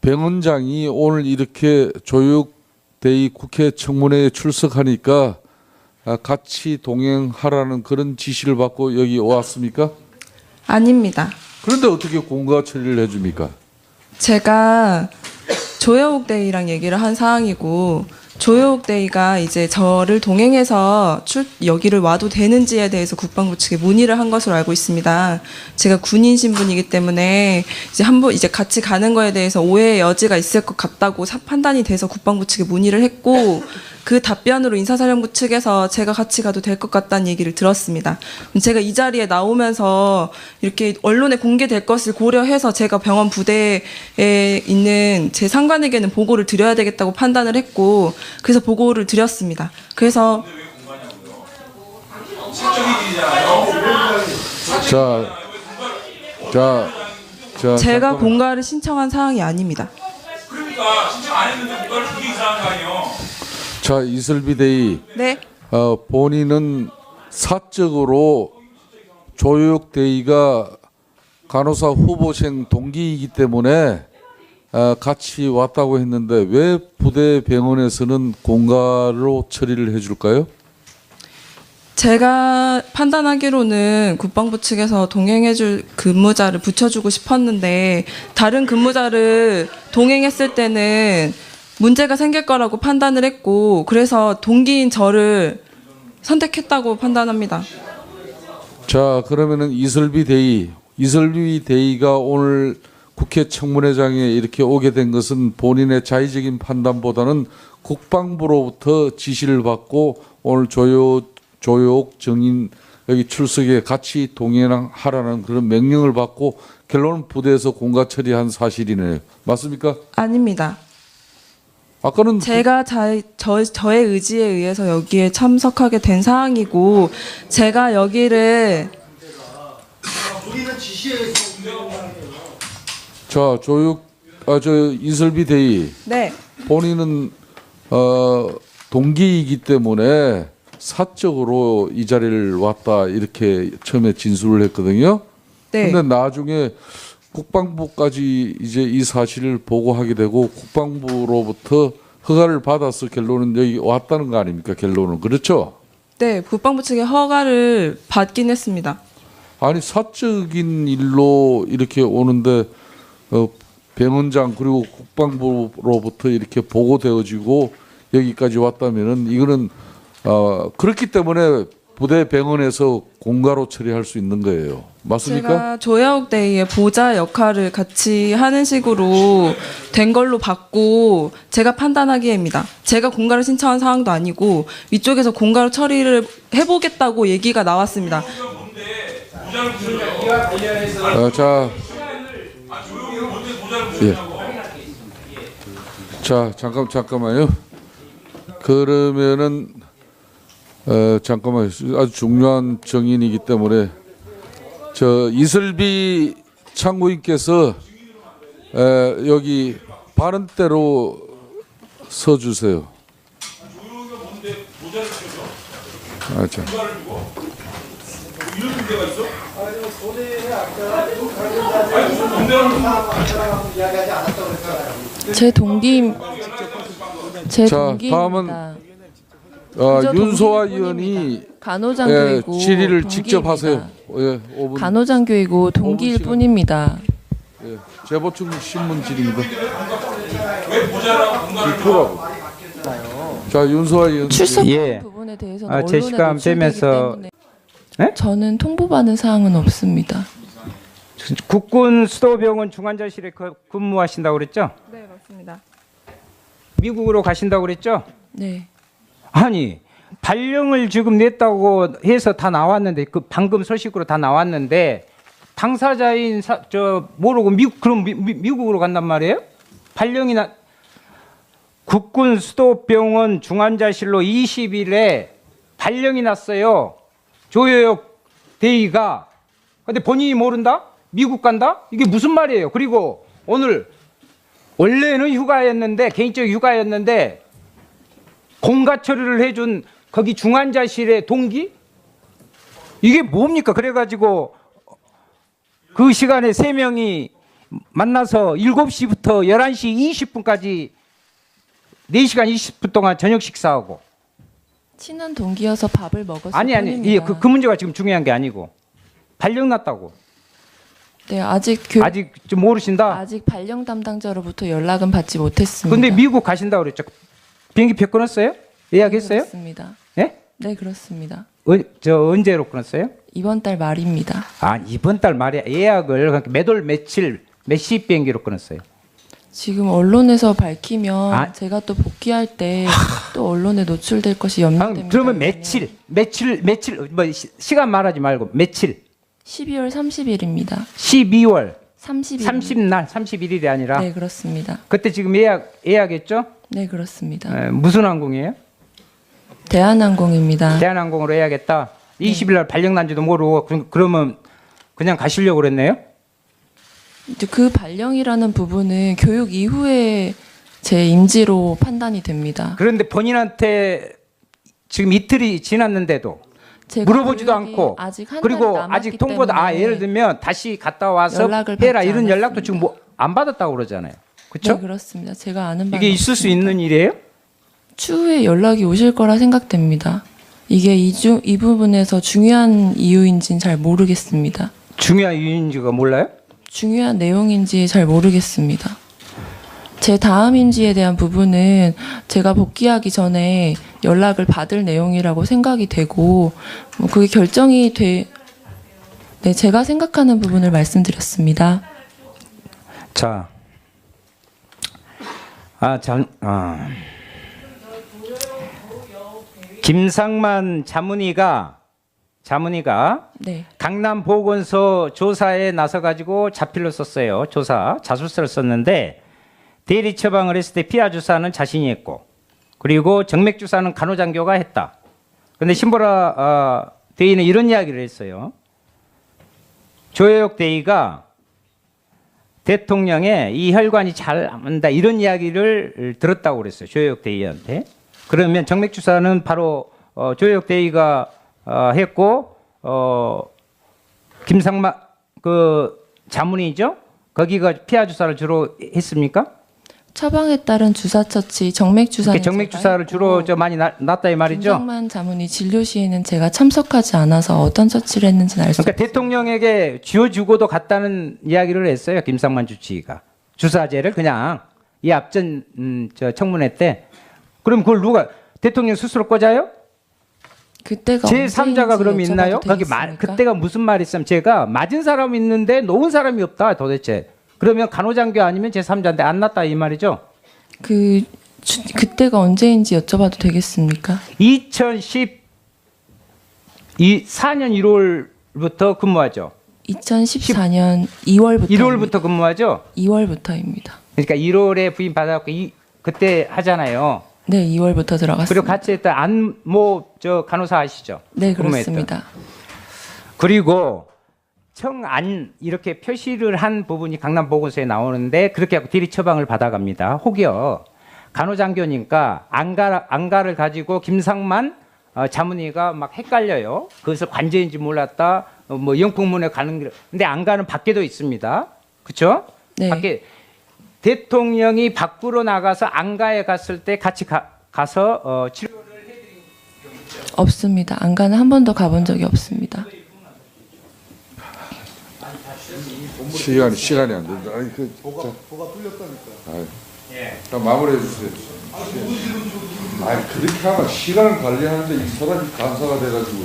병원장이 오늘 이렇게 조혁 대위 국회 청문회에 출석하니까 같이 동행하라는 그런 지시를 받고 여기 왔습니까? 아닙니다. 그런데 어떻게 공가 처리를 해줍니까? 제가 조여옥 데이랑 얘기를 한 사항이고 조여옥 데이가 이제 저를 동행해서 여기를 와도 되는지에 대해서 국방부 측에 문의를 한 것으로 알고 있습니다. 제가 군인 신분이기 때문에 이제 한번 이제 같이 가는 거에 대해서 오해의 여지가 있을 것 같다고 판단이 돼서 국방부 측에 문의를 했고 그 답변으로 인사사령부 측에서 제가 같이 가도 될 것 같다는 얘기를 들었습니다. 제가 이 자리에 나오면서 이렇게 언론에 공개될 것을 고려해서 제가 병원 부대에 있는 제 상관에게는 보고를 드려야 되겠다고 판단을 했고 그래서 보고를 드렸습니다. 그래서 제가 잠깐만. 공가를 신청한 사항이 아닙니다. 그러니까 신청 안 했는데 뭔가를 그게 이상한 거 아니에요? 자, 이슬비 대의. 네. 본인은 사적으로 조혁 대의가 간호사 후보생 동기이기 때문에 같이 왔다고 했는데 왜 부대 병원에서는 공가로 처리를 해줄까요? 제가 판단하기로는 국방부 측에서 동행해줄 근무자를 붙여주고 싶었는데 다른 근무자를 동행했을 때는 문제가 생길 거라고 판단을 했고 그래서 동기인 저를 선택했다고 판단합니다. 자, 그러면은 이슬비 대의가 오늘 국회 청문회장에 이렇게 오게 된 것은 본인의 자의적인 판단보다는 국방부로부터 지시를 받고 오늘 조여옥 정인 여기 출석에 같이 동행하라는 그런 명령을 받고 결론은 부대에서 공가 처리한 사실이네요. 맞습니까? 아닙니다. 아까는 제가 저의 의지에 의해서 여기에 참석하게 된 사항이고 제가 여기를 자, 이슬비 대의. 네. 본인은 동기이기 때문에 사적으로 이 자리를 왔다 이렇게 처음에 진술을 했거든요. 네. 근데 나중에 국방부까지 이제 이 사실을 보고하게 되고 국방부로부터 허가를 받아서 결론은 여기 왔다는 거 아닙니까? 결론은 그렇죠? 네, 국방부 측의 허가를 받긴 했습니다. 아니 사적인 일로 이렇게 오는데 병원장 그리고 국방부로부터 이렇게 보고되어지고 여기까지 왔다면은 이거는 그렇기 때문에 부대 병원에서 공가로 처리할 수 있는 거예요. 맞습니까? 제가 조여옥 데이의 보좌 역할을 같이 하는 식으로 된 걸로 봤고 제가 판단하기에입니다. 제가 공가를 신청한 사항도 아니고 위쪽에서 공가로 처리를 해보겠다고 얘기가 나왔습니다. 자, 예. 자, 잠깐만요. 그러면은 잠깐만요. 아주 중요한 정인이기 때문에 저 이슬비 참고인께서 여기 발언대로 서주세요. 자. 제 동기입니다. 자, 다음은 윤소아 의원이 간호장교이고 질의를 직접 동기입니다. 하세요. 예, 5분. 간호장교이고 동기일 5분 시간. 뿐입니다. 예, 재보충 신문 질의입니다. 이표라고. 자, 윤소아 의원. 출석 예. 부분에 대해서는 제 언론에 시간 노출되기 빼면서 때문에 네? 저는 통보받은 사항은 없습니다. 국군 수도병원 중환자실에 근무하신다고 그랬죠? 네, 맞습니다. 미국으로 가신다고 그랬죠? 네. 아니 발령을 지금 냈다고 해서 다 나왔는데 그 방금 소식으로 다 나왔는데 당사자인 모르고 미국으로 간단 말이에요? 발령이 국군 수도병원 중환자실로 20일에 발령이 났어요. 조여옥 대의가. 근데 본인이 모른다? 미국 간다? 이게 무슨 말이에요? 그리고 오늘 원래는 휴가였는데 개인적 휴가였는데 공가 처리를 해준 거기 중환자실의 동기? 이게 뭡니까? 그래가지고 그 시간에 3명이 만나서 7시부터 11시 20분까지 4시간 20분 동안 저녁 식사하고. 친한 동기여서 밥을 먹었을 아니 뿐입니다. 그 문제가 지금 중요한 게 아니고 발령 났다고. 네, 아직 아직 좀 모르신다. 아직 발령 담당자로부터 연락은 받지 못했습니다. 근데 미국 가신다고 그랬죠. 비행기 표 끊었어요? 예약했어요? 네, 그렇습니다. 예? 네, 그렇습니다. 저 언제로 끊었어요? 이번 달 말입니다. 아, 이번 달 말에 예약을 그러니까 매월 며칠 몇 시 비행기로 끊었어요? 지금 언론에서 밝히면 아. 제가 또 복귀할 때 또 언론에 노출될 것이 염려됩니다. 그러면 의원님. 며칠 뭐 시간 말하지 말고 며칠? 12월 30일입니다. 12월 30일. 30날 31일이 아니라 네, 그렇습니다. 그때 지금 예약했죠? 네, 그렇습니다. 무슨 항공이에요? 대한항공입니다. 대한항공으로 예약했다. 20일 날 발령 난지도 모르고 그러면 그냥 가시려고 그랬네요? 이제 그 발령이라는 부분은 교육 이후에 제 임지로 판단이 됩니다. 그런데 본인한테 지금 이틀이 지났는데도 제가 물어보지도 교육이 않고 아직 한 달이 그리고 남았기 아직 통보도 때문에 예를 들면 다시 갔다 와서 연락을 해라 받지 이런 연락도 지금 않았습니다. 안 받았다고 그러잖아요. 그렇죠? 네, 그렇습니다. 제가 아는 바는 이게 있을 수 있는 일이에요? 추후에 연락이 오실 거라 생각됩니다. 이게 이 부분에서 중요한 이유인지는 잘 모르겠습니다. 중요한 이유인지가 몰라요? 중요한 내용인지 잘 모르겠습니다. 제 다음 임지에 대한 부분은 제가 복귀하기 전에 연락을 받을 내용이라고 생각이 되고 뭐 그게 결정이 네, 제가 생각하는 부분을 말씀드렸습니다. 자, 김상만 자문위가 네, 강남 보건소 조사에 나서 가지고 자필로 썼어요. 조사 자술서를 썼는데 대리 처방을 했을 때 피하 주사는 자신이 했고 그리고 정맥 주사는 간호장교가 했다. 그런데 신보라 대의는 이런 이야기를 했어요. 조혜옥 대의가 대통령의 이 혈관이 잘 안다 이런 이야기를 들었다고 그랬어요. 조혜옥 대의한테. 그러면 정맥 주사는 바로 조혜옥 대의가 했고 김상만 그 자문이죠. 거기가 피하 주사를 주로 했습니까? 처방에 따른 주사 처치 정맥 주사는 정맥 주사를 주로 많이 놨다 이 말이죠. 김상만 자문이 진료 시에는 제가 참석하지 않아서 어떤 처치를 했는지는 알 수 그러니까 대통령에게 쥐어주고도 갔다는 이야기를 했어요. 김상만 주치의가 주사제를 그냥 이 앞전 저 청문회 때. 그럼 그걸 누가 대통령 스스로 꽂아요? 그때가 제 3자가 그럼 언제인지 있나요? 여쭤봐도 거기 되겠습니까? 그때가 무슨 말이 있으면 제가 맞은 사람이 있는데 놓은 사람이 없다 도대체. 그러면 간호장교 아니면 제 3자인데 안 났다 이 말이죠? 그때가 언제인지 여쭤봐도 되겠습니까? 2014년 1월부터 근무하죠. 2014년 2월부터 1월부터 근무하죠. 2월부터입니다. 그러니까 1월에 부임 받아갖고 그때 하잖아요. 네, 2월부터 들어갔습니다. 그리고 같이 했던 안모 저 간호사 아시죠? 네, 근무했던. 그렇습니다. 그리고 청안 이렇게 표시를 한 부분이 강남보건소에 나오는데 그렇게 하고 대리 처방을 받아갑니다. 혹여 간호장교니까 안가를 가지고 김상만 자문위가 막 헷갈려요. 그것을 관제인지 몰랐다. 뭐 영풍문에 가는 길. 근데 안가는 밖에도 있습니다. 그렇죠? 네. 밖에 대통령이 밖으로 나가서 안가에 갔을 때 같이 가서 치료를 없습니다. 안가는 한 번도 가본 적이 없습니다. 시간이 안 된다. 아니 보가 뚫렸다니까. 자, 마무리해 주세요. 아니 그렇게 하면 시간 관리하는데 이 사람이 간사가 돼가지고.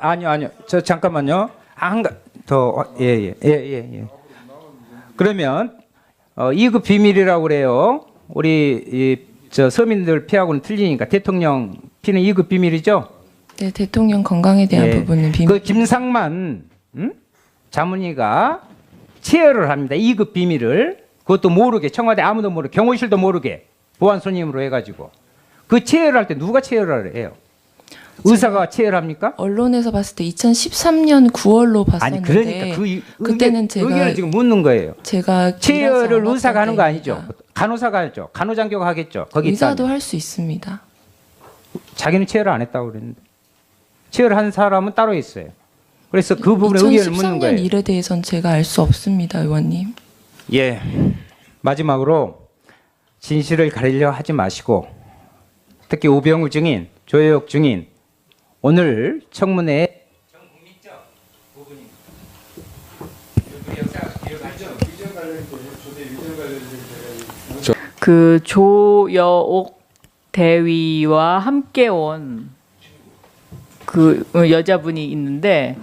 아니요. 저 잠깐만요. 예. 그러면 2급 비밀이라고 그래요. 우리 저 서민들 피하고는 틀리니까 대통령 피는 2급 비밀이죠. 네, 대통령 건강에 대한 부분은 비밀. 그 김상만 자문위가 체열을 합니다. 2급 비밀을. 그것도 모르게 청와대 아무도 모르게 경호실도 모르게 보안 손님으로 해가지고 그 체열할 때 누가 체열을 해요? 의사가 체열합니까? 언론에서 봤을 때 2013년 9월로 아니 봤었는데 그러니까 그때는 제가 의견을 지금 묻는 거예요. 제가 체열을 의사가 하는 거 아니죠? 간호사가 하죠. 간호장교가 하겠죠. 거기 의사도 있다면. 할 수 있습니다. 자기는 체열을 안 했다고 그랬는데 체열한 사람은 따로 있어요. 그래서 그 부분에 의견을 묻는 2013년 거예요. 일에 대해서는 제가 알 수 없습니다, 의원님. 예. 마지막으로 진실을 가리려 하지 마시고 특히 우병우 증인, 조혜옥 증인 오늘 청문회에 그 조여옥 대위와 함께 온 그 여자분이 있는데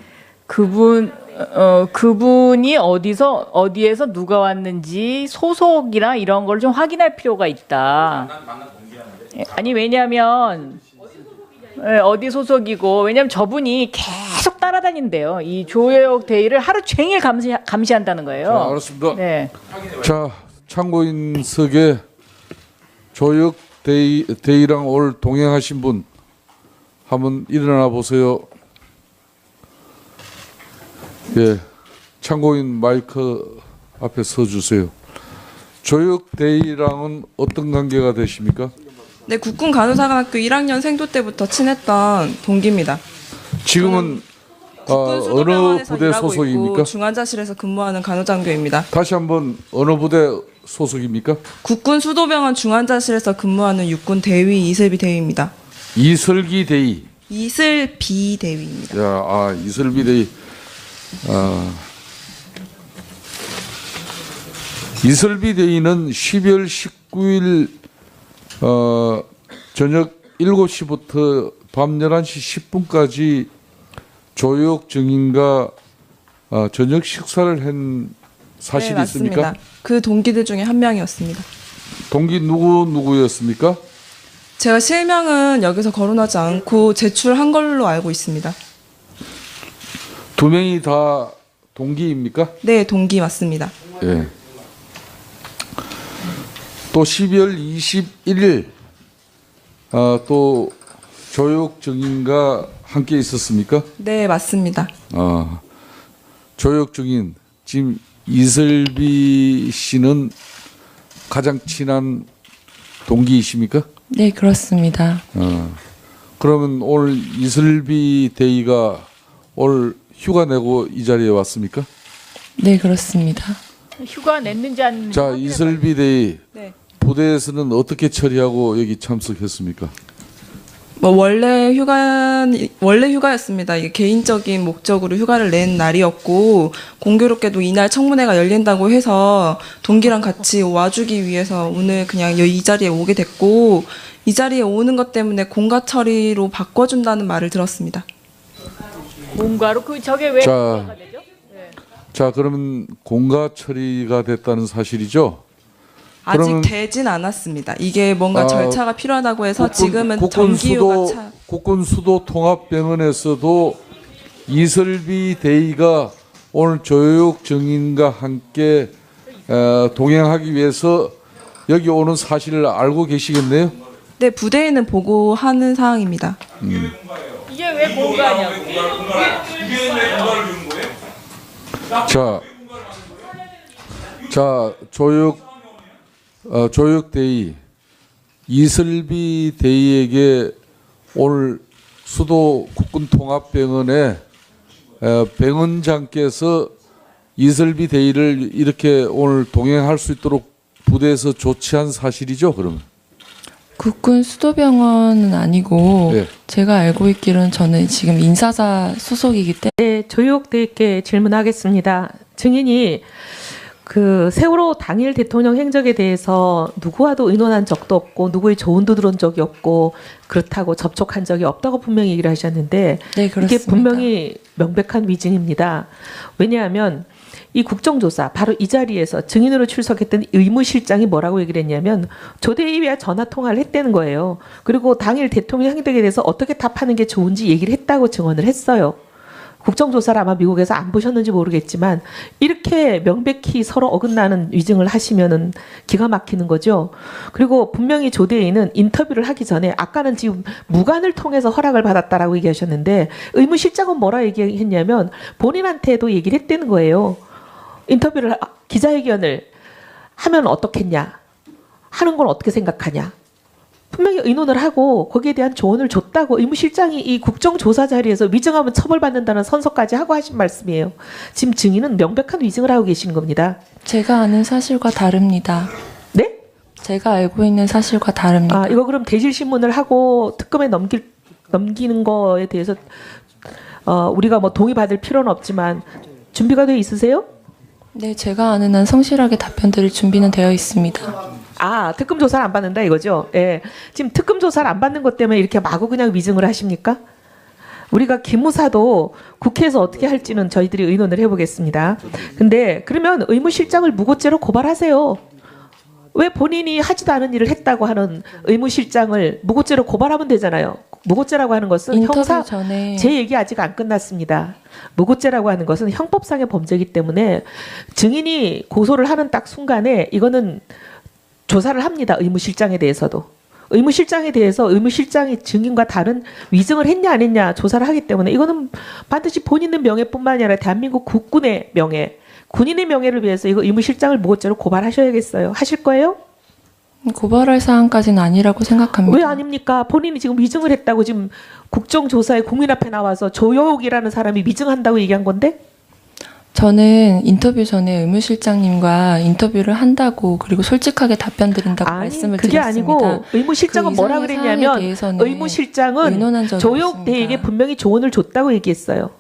그분이 어디에서 누가 왔는지 소속이나 이런 걸 좀 확인할 필요가 있다. 아니 왜냐하면 어디 소속이고 왜냐하면 저분이 계속 따라다닌대요. 이 조여옥 대위를 하루 종일 감시한다는 거예요. 자, 알았습니다. 네. 자, 참고인석에 조혁 대위랑 오늘 동행하신 분 한번 일어나 보세요. 예, 참고인 마이크 앞에 서 주세요. 조혁 대위랑은 어떤 관계가 되십니까? 네, 국군 간호사관학교 1학년 생도 때부터 친했던 동기입니다. 지금은 국군 어느 수도병원에서 부대 일하고 소속입니까? 있고 중환자실에서 근무하는 간호장교입니다. 다시 한번 어느 부대 소속입니까? 국군 수도병원 중환자실에서 근무하는 육군 대위 이슬비 대위입니다. 이슬기 대위. 이슬비 대위입니다. 야, 이슬비 대위. 이슬비 대위는 12월 19일 저녁 7시부터 밤 11시 10분까지 조혁 증인과 저녁 식사를 한 사실이 네, 있습니까? 맞습니다. 그 동기들 중에 한 명이었습니다. 동기 누구였습니까? 제가 실명은 여기서 거론하지 않고 제출한 걸로 알고 있습니다. 두 명이 다 동기입니까? 네, 동기 맞습니다. 예. 또 12월 21일 또 조혁 증인과 함께 있었습니까? 네, 맞습니다. 조혁 증인 지금 이슬비 씨는 가장 친한 동기이십니까? 네, 그렇습니다. 그러면 오늘 이슬비 대위가 오늘 휴가 내고 이 자리에 왔습니까? 네, 그렇습니다. 휴가 냈는지 안 냈는지 자, 확인해 이슬비 대위 네. 부대에서는 어떻게 처리하고 여기 참석했습니까? 원래 휴가였습니다. 이게 개인적인 목적으로 휴가를 낸 날이었고 공교롭게도 이날 청문회가 열린다고 해서 동기랑 같이 와주기 위해서 오늘 그냥 이 자리에 오게 됐고 이 자리에 오는 것 때문에 공가 처리로 바꿔준다는 말을 들었습니다. 뭔가로 저게 왜 자, 공가가 되죠? 자, 그러면 공가 처리가 됐다는 사실이죠? 아직 그러면 되진 않았습니다. 이게 뭔가 절차가 필요하다고 해서 지금은 정기휴가 국군 수도 통합병원에서도 이슬비 대위가 오늘 조혁 증인과 함께 동행하기 위해서 여기 오는 사실을 알고 계시겠네요? 네, 부대에는 보고하는 사항입니다. 이게 왜 공가냐고. 이게 왜 공가를 주는 거예요? 자, 조혁 대위 이슬비 대위에게 오늘 수도 국군통합병원에 병원장께서 이슬비 대위를 이렇게 오늘 동행할 수 있도록 부대에서 조치한 사실이죠, 그러면? 국군 수도병원은 아니고 네. 제가 알고 있기로는 저는 지금 인사사 소속이기 때문에 네, 조혁 대위께 질문하겠습니다. 증인이 그 세월호 당일 대통령 행적에 대해서 누구와도 의논한 적도 없고 누구의 조언도 들은 적이 없고 그렇다고 접촉한 적이 없다고 분명히 얘기를 하셨는데 네, 그렇습니다. 이게 분명히 명백한 위증입니다. 왜냐하면 이 국정조사 바로 이 자리에서 증인으로 출석했던 의무실장이 뭐라고 얘기를 했냐면 조대위와 전화 통화를 했다는 거예요. 그리고 당일 대통령 행적에 대해서 어떻게 답하는 게 좋은지 얘기를 했다고 증언을 했어요. 국정조사를 아마 미국에서 안 보셨는지 모르겠지만 이렇게 명백히 서로 어긋나는 위증을 하시면은 기가 막히는 거죠. 그리고 분명히 조대위는 인터뷰를 하기 전에 아까는 지금 무관을 통해서 허락을 받았다라고 얘기하셨는데 의무실장은 뭐라 얘기했냐면 본인한테도 얘기를 했다는 거예요. 인터뷰를 기자회견을 하면 어떻겠냐, 하는 건 어떻게 생각하냐. 분명히 의논을 하고 거기에 대한 조언을 줬다고 의무실장이 이 국정조사 자리에서 위증하면 처벌받는다는 선서까지 하고 하신 말씀이에요. 지금 증인은 명백한 위증을 하고 계신 겁니다. 제가 아는 사실과 다릅니다. 네? 제가 알고 있는 사실과 다릅니다. 이거 그럼 대질신문을 하고 특검에 넘기는 거에 대해서 우리가 뭐 동의받을 필요는 없지만 준비가 돼 있으세요? 네, 제가 아는 한 성실하게 답변 드릴 준비는 되어 있습니다. 아, 특검 조사를 안 받는다 이거죠? 예. 지금 특검 조사를 안 받는 것 때문에 이렇게 마구 그냥 위증을 하십니까? 우리가 기무사도 국회에서 어떻게 할지는 저희들이 의논을 해보겠습니다. 근데 그러면 의무실장을 무고죄로 고발하세요. 왜 본인이 하지도 않은 일을 했다고 하는 의무실장을 무고죄로 고발하면 되잖아요. 무고죄라고 하는 것은 인터뷰 형사, 전에 제 얘기 아직 안 끝났습니다. 무고죄라고 하는 것은 형법상의 범죄이기 때문에 증인이 고소를 하는 딱 순간에 이거는 조사를 합니다. 의무실장에 대해서도. 의무실장에 대해서 의무실장이 증인과 다른 위증을 했냐 안 했냐 조사를 하기 때문에 이거는 반드시 본인의 명예뿐만 아니라 대한민국 국군의 명예, 군인의 명예를 위해서 이거 의무실장을 무고죄로 고발하셔야겠어요. 하실 거예요? 고발할 사안까지는 아니라고 생각합니다. 왜 아닙니까? 본인이 지금 위증을 했다고 지금 국정조사에 국민 앞에 나와서 조여옥이라는 사람이 위증한다고 얘기한 건데? 저는 인터뷰 전에 의무실장님과 인터뷰를 한다고 그리고 솔직하게 답변 드린다고 아니, 말씀을 그게 드렸습니다. 아니고 의무실장은 그 뭐라 이상의 그랬냐면 사안에 대해서는 의무실장은 의논한 적이 조여옥 없습니다. 대에게 분명히 조언을 줬다고 얘기했어요.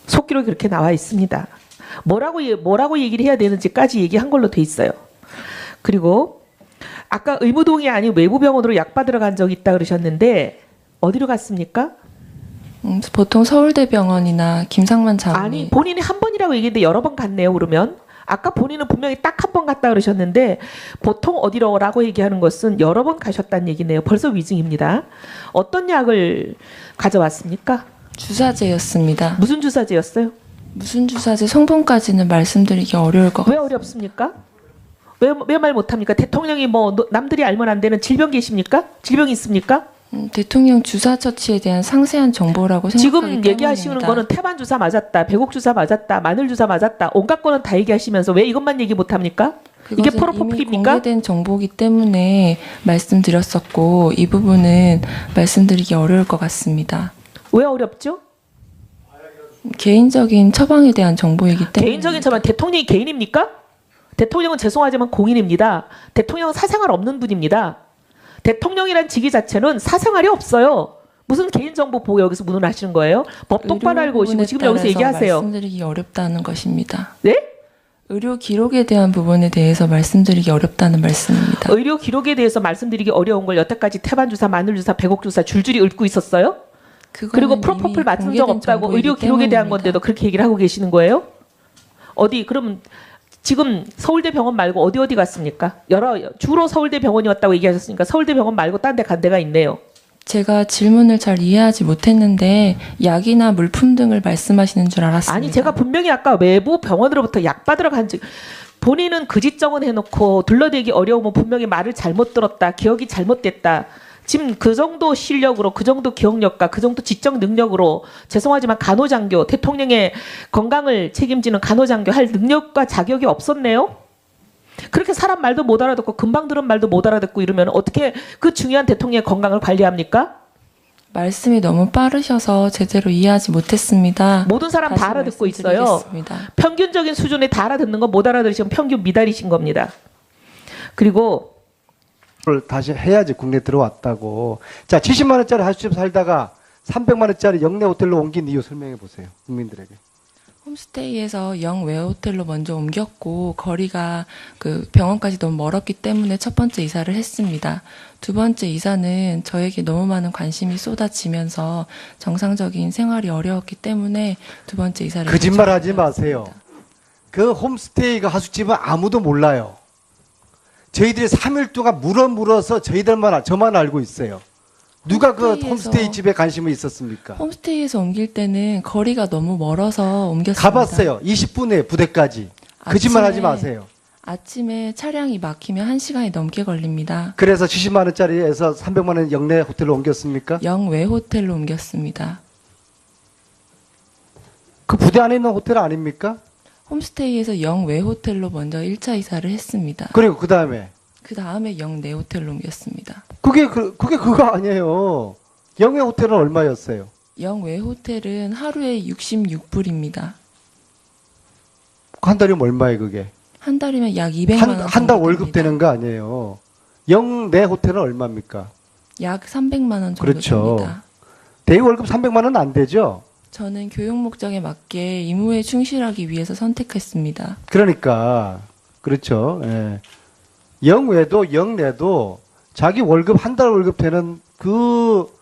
속기록이 그렇게 나와 있습니다. 뭐라고 얘기를 해야 되는지까지 얘기한 걸로 돼 있어요. 그리고 아까 의무동이 아닌 외부병원으로 약 받으러 간 적이 있다 그러셨는데 어디로 갔습니까? 보통 서울대병원이나 김상만 장관이 아니 본인이 한 번이라고 얘기했는데 여러 번 갔네요. 그러면 아까 본인은 분명히 딱 한 번 갔다 그러셨는데 보통 어디로라고 얘기하는 것은 여러 번 가셨다는 얘기네요. 벌써 위증입니다. 어떤 약을 가져왔습니까? 주사제였습니다. 무슨 주사제였어요? 무슨 주사제 성분까지는 말씀드리기 어려울 것 왜 같아요. 어렵습니까? 왜 말 못합니까? 대통령이 뭐 남들이 알면 안 되는 질병 계십니까? 질병이 있습니까? 대통령 주사 처치에 대한 상세한 정보라고 생각하기 지금 때문입니다. 얘기하시는 거는 태반 주사 맞았다, 배곡 주사 맞았다, 마늘 주사 맞았다, 온갖 거는 다 얘기하시면서 왜 이것만 얘기 못합니까? 이게 그것은 이미 프로포필입니까? 공개된 정보이기 때문에 말씀드렸었고 이 부분은 말씀드리기 어려울 것 같습니다. 왜 어렵죠? 개인적인 처방에 대한 정보이기 때문에 개인적인 처방, 대통령이 개인입니까? 대통령은 죄송하지만 공인입니다. 대통령은 사생활 없는 분입니다. 대통령이란 직위 자체는 사생활이 없어요. 무슨 개인정보 보고 여기서 문의하시는 거예요? 법 똑바로 알고 오시고 부분에 지금 여기서 따라서 얘기하세요. 말씀드리기 어렵다는 것입니다. 네? 의료 기록에 대한 부분에 대해서 말씀드리기 어렵다는 말씀입니다. 의료 기록에 대해서 말씀드리기 어려운 걸 여태까지 태반 주사, 마늘 주사, 배곡 주사 줄줄이 읊고 있었어요? 그리고 프로포폴 맞은 적 없다고 의료 기록에 대한 건데도 그렇게 얘기를 하고 계시는 거예요? 어디 그러면 지금 서울대 병원 말고 어디 갔습니까? 주로 서울대 병원이었다고 얘기하셨으니까 서울대 병원 말고 딴 데 간 데가 있네요. 제가 질문을 잘 이해하지 못했는데 약이나 물품 등을 말씀하시는 줄 알았습니다. 아니 제가 분명히 아까 외부 병원으로부터 약 받으러 간지 본인은 그 지정은 해놓고 둘러대기 어려우면 분명히 말을 잘못 들었다, 기억이 잘못됐다. 지금 그 정도 실력으로, 그 정도 기억력과 그 정도 지적 능력으로 죄송하지만 간호장교, 대통령의 건강을 책임지는 간호장교 할 능력과 자격이 없었네요. 그렇게 사람 말도 못 알아듣고 금방 들은 말도 못 알아듣고 이러면 어떻게 그 중요한 대통령의 건강을 관리합니까? 말씀이 너무 빠르셔서 제대로 이해하지 못했습니다. 모든 사람 다 다시 알아듣고 있어요. 말씀드리겠습니다. 평균적인 수준에 다 알아듣는 건 못 알아들으시면 평균 미달이신 겁니다. 그리고 를 다시 해야지 국내 들어왔다고. 자, 70만 원짜리 하숙집 살다가 300만 원짜리 영내 호텔로 옮긴 이유 설명해 보세요. 국민들에게. 홈스테이에서 영외 호텔로 먼저 옮겼고 거리가 그 병원까지 너무 멀었기 때문에 첫 번째 이사를 했습니다. 두 번째 이사는 저에게 너무 많은 관심이 쏟아지면서 정상적인 생활이 어려웠기 때문에 두 번째 이사를 거짓말하지 결정하였습니다. 마세요. 그 홈스테이가 하숙집은 아무도 몰라요. 저희들이 3일 동안 물어서 저만 알고 있어요. 누가 그 홈스테이 집에 관심이 있었습니까? 홈스테이에서 옮길 때는 거리가 너무 멀어서 옮겼습니다. 가봤어요. 20분에 부대까지. 거짓말하지 마세요. 아침에 차량이 막히면 1시간이 넘게 걸립니다. 그래서 70만 원짜리에서 300만 원 영내 호텔로 옮겼습니까? 영외 호텔로 옮겼습니다. 그 부대 안에 있는 호텔 아닙니까? 홈스테이에서 영외 호텔로 먼저 1차 이사를 했습니다. 그리고 그 다음에 그 다음에 영내 호텔로 옮겼습니다. 그게 그거 아니에요. 영외 호텔은 얼마였어요? 영외 호텔은 하루에 66불입니다. 한 달이면 얼마예요, 그게? 한 달이면 약 200만 원. 한 달 월급 되는 거 아니에요. 영내 호텔은 얼마입니까? 약 300만 원 정도 그렇죠. 됩니다. 대위 월급 300만 원 안 되죠? 저는 교육 목적에 맞게 임무에 충실하기 위해서 선택했습니다. 그러니까 그렇죠. 예. 영외도 영내도 자기 월급 한 달 월급 되는 그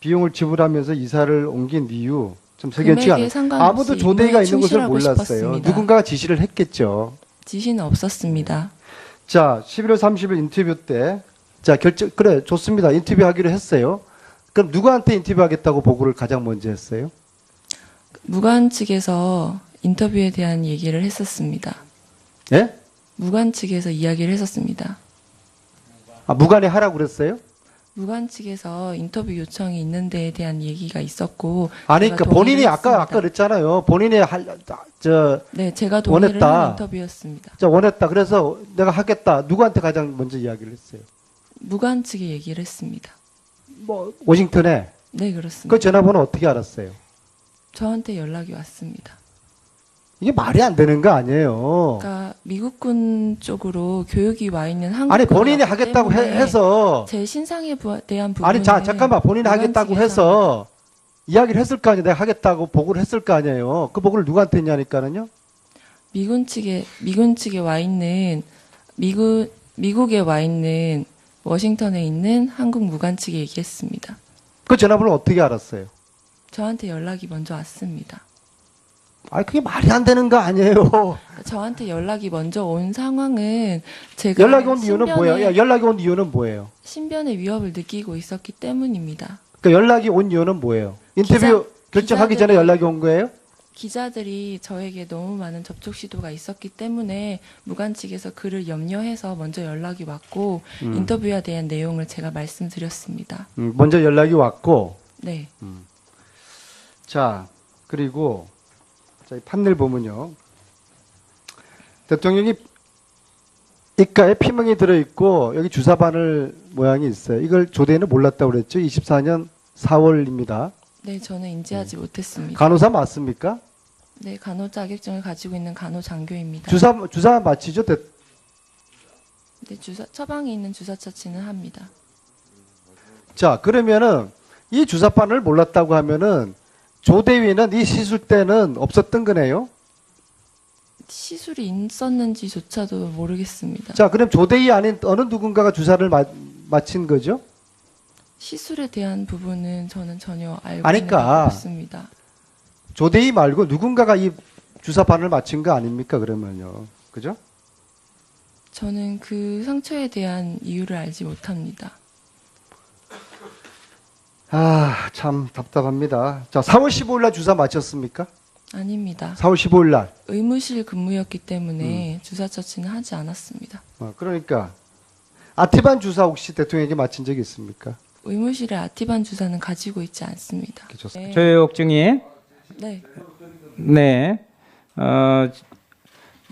비용을 지불하면서 이사를 옮긴 이유 좀 석연치가 금액에 않아요. 상관없이 아무도 조대가 있는 것을 충실하고 몰랐어요. 싶었습니다. 누군가가 지시를 했겠죠. 지시는 없었습니다. 자, 11월 30일 인터뷰 때, 자, 그래, 좋습니다. 인터뷰하기로 했어요. 그럼 누구한테 인터뷰하겠다고 보고를 가장 먼저 했어요? 무관 측에서 인터뷰에 대한 얘기를 했었습니다. 예? 무관 측에서 이야기를 했었습니다. 아, 무관에 하라고 그랬어요? 무관 측에서 인터뷰 요청이 있는 데에 대한 얘기가 있었고 아니, 제가 그러니까 본인이 동의를 아까 했습니다. 그랬잖아요. 본인이 네, 제가 동의를 원했다. 한 인터뷰였습니다. 원했다. 그래서 내가 하겠다. 누구한테 가장 먼저 이야기를 했어요? 무관 측에 얘기를 했습니다. 워싱턴에. 네, 그렇습니다. 그 전화번호 어떻게 알았어요? 저한테 연락이 왔습니다. 이게 말이 안 되는 거 아니에요. 그러니까 미국군 쪽으로 교육이 와 있는 한국 아니, 본인이 하겠다고 해서. 제 신상에 대한 부분 아니, 잠깐만. 본인이 하겠다고 해서 이야기를 했을 거 아니에요. 내가 하겠다고 보고를 했을 거 아니에요. 그 보고를 누구한테 했냐니까는요. 미군 측에 와 있는 미국에 와 있는 워싱턴에 있는 한국 무관 측에 얘기했습니다. 그 전화번호 어떻게 알았어요? 저한테 연락이 먼저 왔습니다. 아니, 그게 말이 안 되는 거 아니에요. 저한테 연락이 먼저 온 상황은 제가 연락이 온 이유는 뭐예요? 야, 연락이 온 이유는 뭐예요? 신변의 위협을 느끼고 있었기 때문입니다. 그러니까 연락이 온 이유는 뭐예요? 인터뷰 결정하기 전에 연락이 온 거예요? 기자들이 저에게 너무 많은 접촉 시도가 있었기 때문에 무관 측에서 그를 염려해서 먼저 연락이 왔고 인터뷰에 대한 내용을 제가 말씀드렸습니다. 먼저 연락이 왔고. 네. 자, 그리고 자, 이 판넬 보면요. 대통령이 입가에 피멍이 들어있고 여기 주사바늘 모양이 있어요. 이걸 조대는 몰랐다고 그랬죠. 24년 4월입니다. 네, 저는 인지하지 못했습니다. 간호사 맞습니까? 네, 간호 자격증을 가지고 있는 간호장교입니다. 주사 맞히죠? 네, 처방에 있는 주사 처치는 합니다. 자, 그러면은 이 주사바늘 몰랐다고 하면은 조대위는 이 시술 때는 없었던 거네요. 시술이 있었는지조차도 모르겠습니다. 자, 그럼 조대위 아닌 어느 누군가가 주사를 맞힌 거죠? 시술에 대한 부분은 저는 전혀 알고 아니까. 있는 게 없습니다. 조대위 말고 누군가가 이 주사바늘 맞힌 거 아닙니까? 그러면요. 그죠? 저는 그 상처에 대한 이유를 알지 못합니다. 아, 참 답답합니다. 자, 4월 15일 날 주사 맞췄습니까? 아닙니다. 4월 15일 날. 의무실 근무였기 때문에 주사 처치는 하지 않았습니다. 그러니까 아티반 주사 혹시 대통령에게 맞힌 적이 있습니까? 의무실에 아티반 주사는 가지고 있지 않습니다. 좋습니다. 조혁 증인. 네. 네.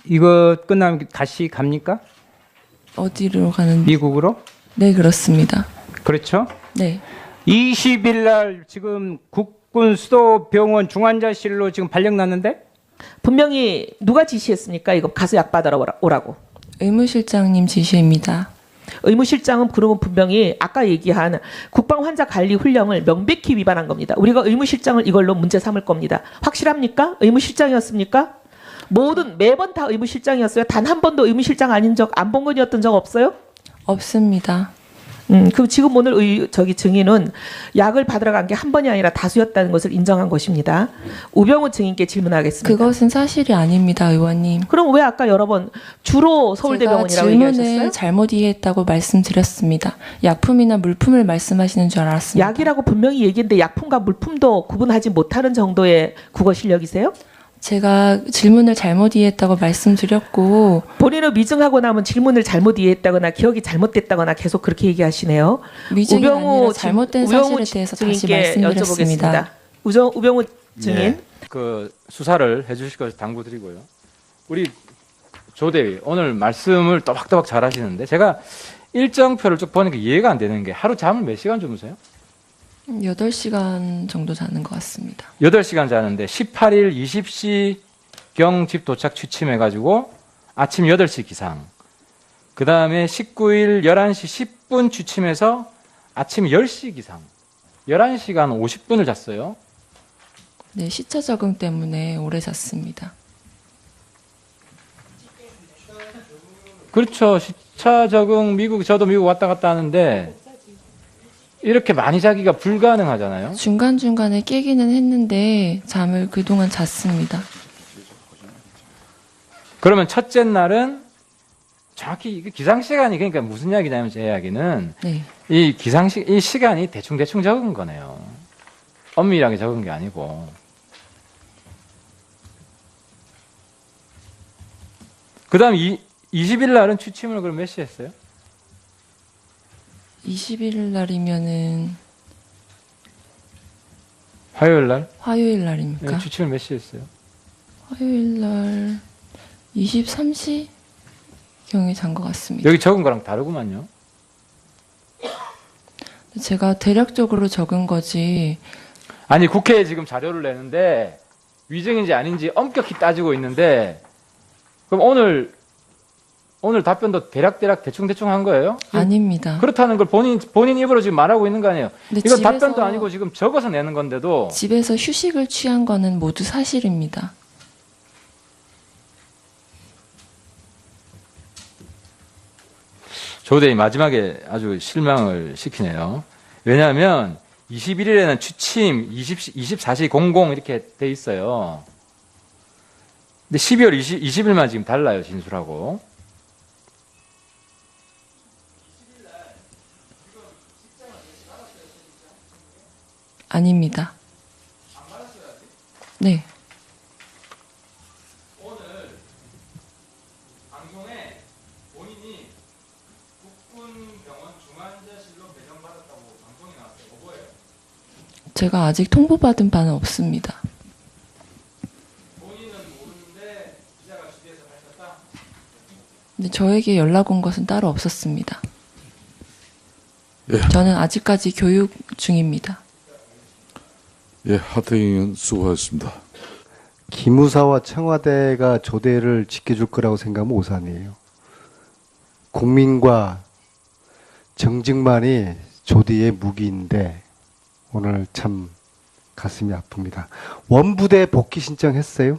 이거 끝나면 다시 갑니까? 어디로 가는? 미국으로? 네, 그렇습니다. 그렇죠? 네. 20일 날 지금 국군 수도병원 중환자실로 지금 발령 났는데? 분명히 누가 지시했습니까? 이거 가서 약 받으러 오라고. 의무실장님 지시입니다. 의무실장은 그러면 분명히 아까 얘기한 국방 환자 관리 훈령을 명백히 위반한 겁니다. 우리가 의무실장을 이걸로 문제 삼을 겁니다. 확실합니까? 의무실장이었습니까? 매번 다 의무실장이었어요. 단 한 번도 의무실장 아닌 적, 안봉근이었던 적 없어요? 없습니다. 그럼 지금 오늘 증인은 약을 받으러 간 게 한 번이 아니라 다수였다는 것을 인정한 것입니다. 우병우 증인께 질문하겠습니다. 그것은 사실이 아닙니다, 의원님. 그럼 왜 아까 여러 번 주로 서울대병원이라고 제가 얘기하셨어요? 질문을 잘못 이해했다고 말씀드렸습니다. 약품이나 물품을 말씀하시는 줄 알았습니다. 약이라고 분명히 얘기했는데 약품과 물품도 구분하지 못하는 정도의 국어 실력이세요? 제가 질문을 잘못 이해했다고 말씀드렸고 본인을 미증하고 나면 질문을 잘못 이해했다거나 기억이 잘못됐다거나 계속 그렇게 얘기하시네요. 미증이 아니라 잘못된 사실에 대해서 다시 말씀드렸습니다. 우병우 증인. 네, 그 수사를 해주실 것을 당부드리고요. 우리 조대위 오늘 말씀을 또박또박 잘하시는데 제가 일정표를 쭉 보니까 이해가 안 되는 게 하루 잠을 몇 시간 주무세요? 8시간 정도 자는 것 같습니다. 8시간 자는데 18일 20시경 집 도착 취침해가지고 아침 8시 기상. 그 다음에 19일 11시 10분 취침해서 아침 10시 기상. 11시간 50분을 잤어요. 네, 시차 적응 때문에 오래 잤습니다. 그렇죠. 시차 적응 저도 미국 왔다 갔다 하는데 이렇게 많이 자기가 불가능하잖아요. 중간중간에 깨기는 했는데 잠을 그동안 잤습니다. 그러면 첫째 날은 정확히 이게 기상 시간이 그러니까 무슨 이야기냐면 제 이야기는 네. 이 이 시간이 대충 적은 거네요. 엄밀하게 적은 게 아니고. 그다음 20일 날은 취침을 그럼 몇 시에 했어요? 20일 날이면은 화요일 날? 화요일 날입니까? 네, 취침을 몇 시에 했어요? 화요일 날 23시 경에 잔 것 같습니다. 여기 적은 거랑 다르구만요. 제가 대략적으로 적은 거지. 아니 국회에 지금 자료를 내는데 위증인지 아닌지 엄격히 따지고 있는데 그럼 오늘 답변도 대략 대충 한 거예요? 아닙니다. 그렇다는 걸 본인 입으로 지금 말하고 있는 거 아니에요? 근데 이건 집에서- 답변도 아니고 지금 적어서 내는 건데도 집에서 휴식을 취한 거는 모두 사실입니다. 조대이 마지막에 아주 실망을 시키네요. 왜냐하면 21일에는 취침 24시 00 이렇게 돼 있어요. 근데 12월 20일만 지금 달라요, 진술하고. 아닙니다. 네. 방송에 본인이 국군병원 중환자실로 배정받았다고 방송이 나왔어요. 뭐예요? 제가 아직 통보받은 바는 없습니다. 본인은 모르는데 기자가 주위에서 밝혔다? 근데 저에게 연락 온 것은 따로 없었습니다. 예. 저는 아직까지 교육 중입니다. 예, 하태경 의원 수고하셨습니다. 기무사와 청와대가 조대를 지켜줄 거라고 생각하면 오산이에요. 국민과 정직만이 조대의 무기인데 오늘 참 가슴이 아픕니다. 원부대 복귀 신청했어요?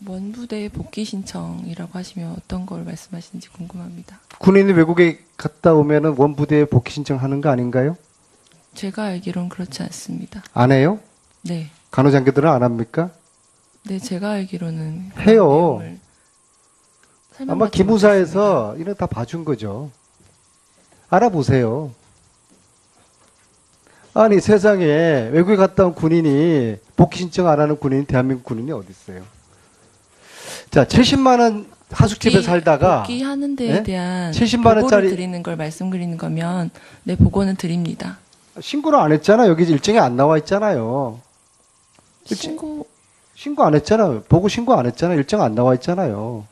원부대 복귀 신청이라고 하시면 어떤 걸 말씀하시는지 궁금합니다. 군인이 외국에 갔다 오면은 원부대에 복귀 신청하는 거 아닌가요? 제가 알기론 그렇지 않습니다. 안 해요? 네. 간호장교들은 안 합니까? 네, 제가 알기로는 그런 해요. 내용을 아마 설명받지 기무사에서 이런 다 봐준 거죠. 알아보세요. 아니 세상에 외국에 갔다 온 군인이 복귀 신청 안 하는 군인이 대한민국 군인이 어디 있어요? 자, 70만 원 하숙집에 살다가 복귀하는 데에 네? 대한 70만 보고를 원짜리 드리는 걸 말씀드리는 거면 네, 보고는 드립니다. 신고를 안 했잖아. 여기 일정에 안 나와 있잖아요. 신고 안 했잖아. 보고 신고 안 했잖아. 일정 안 나와 있잖아요.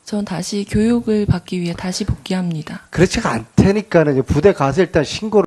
전 다시 교육을 받기 위해 다시 복귀합니다. 그렇지가 않다니까는 부대 가서 일단 신고를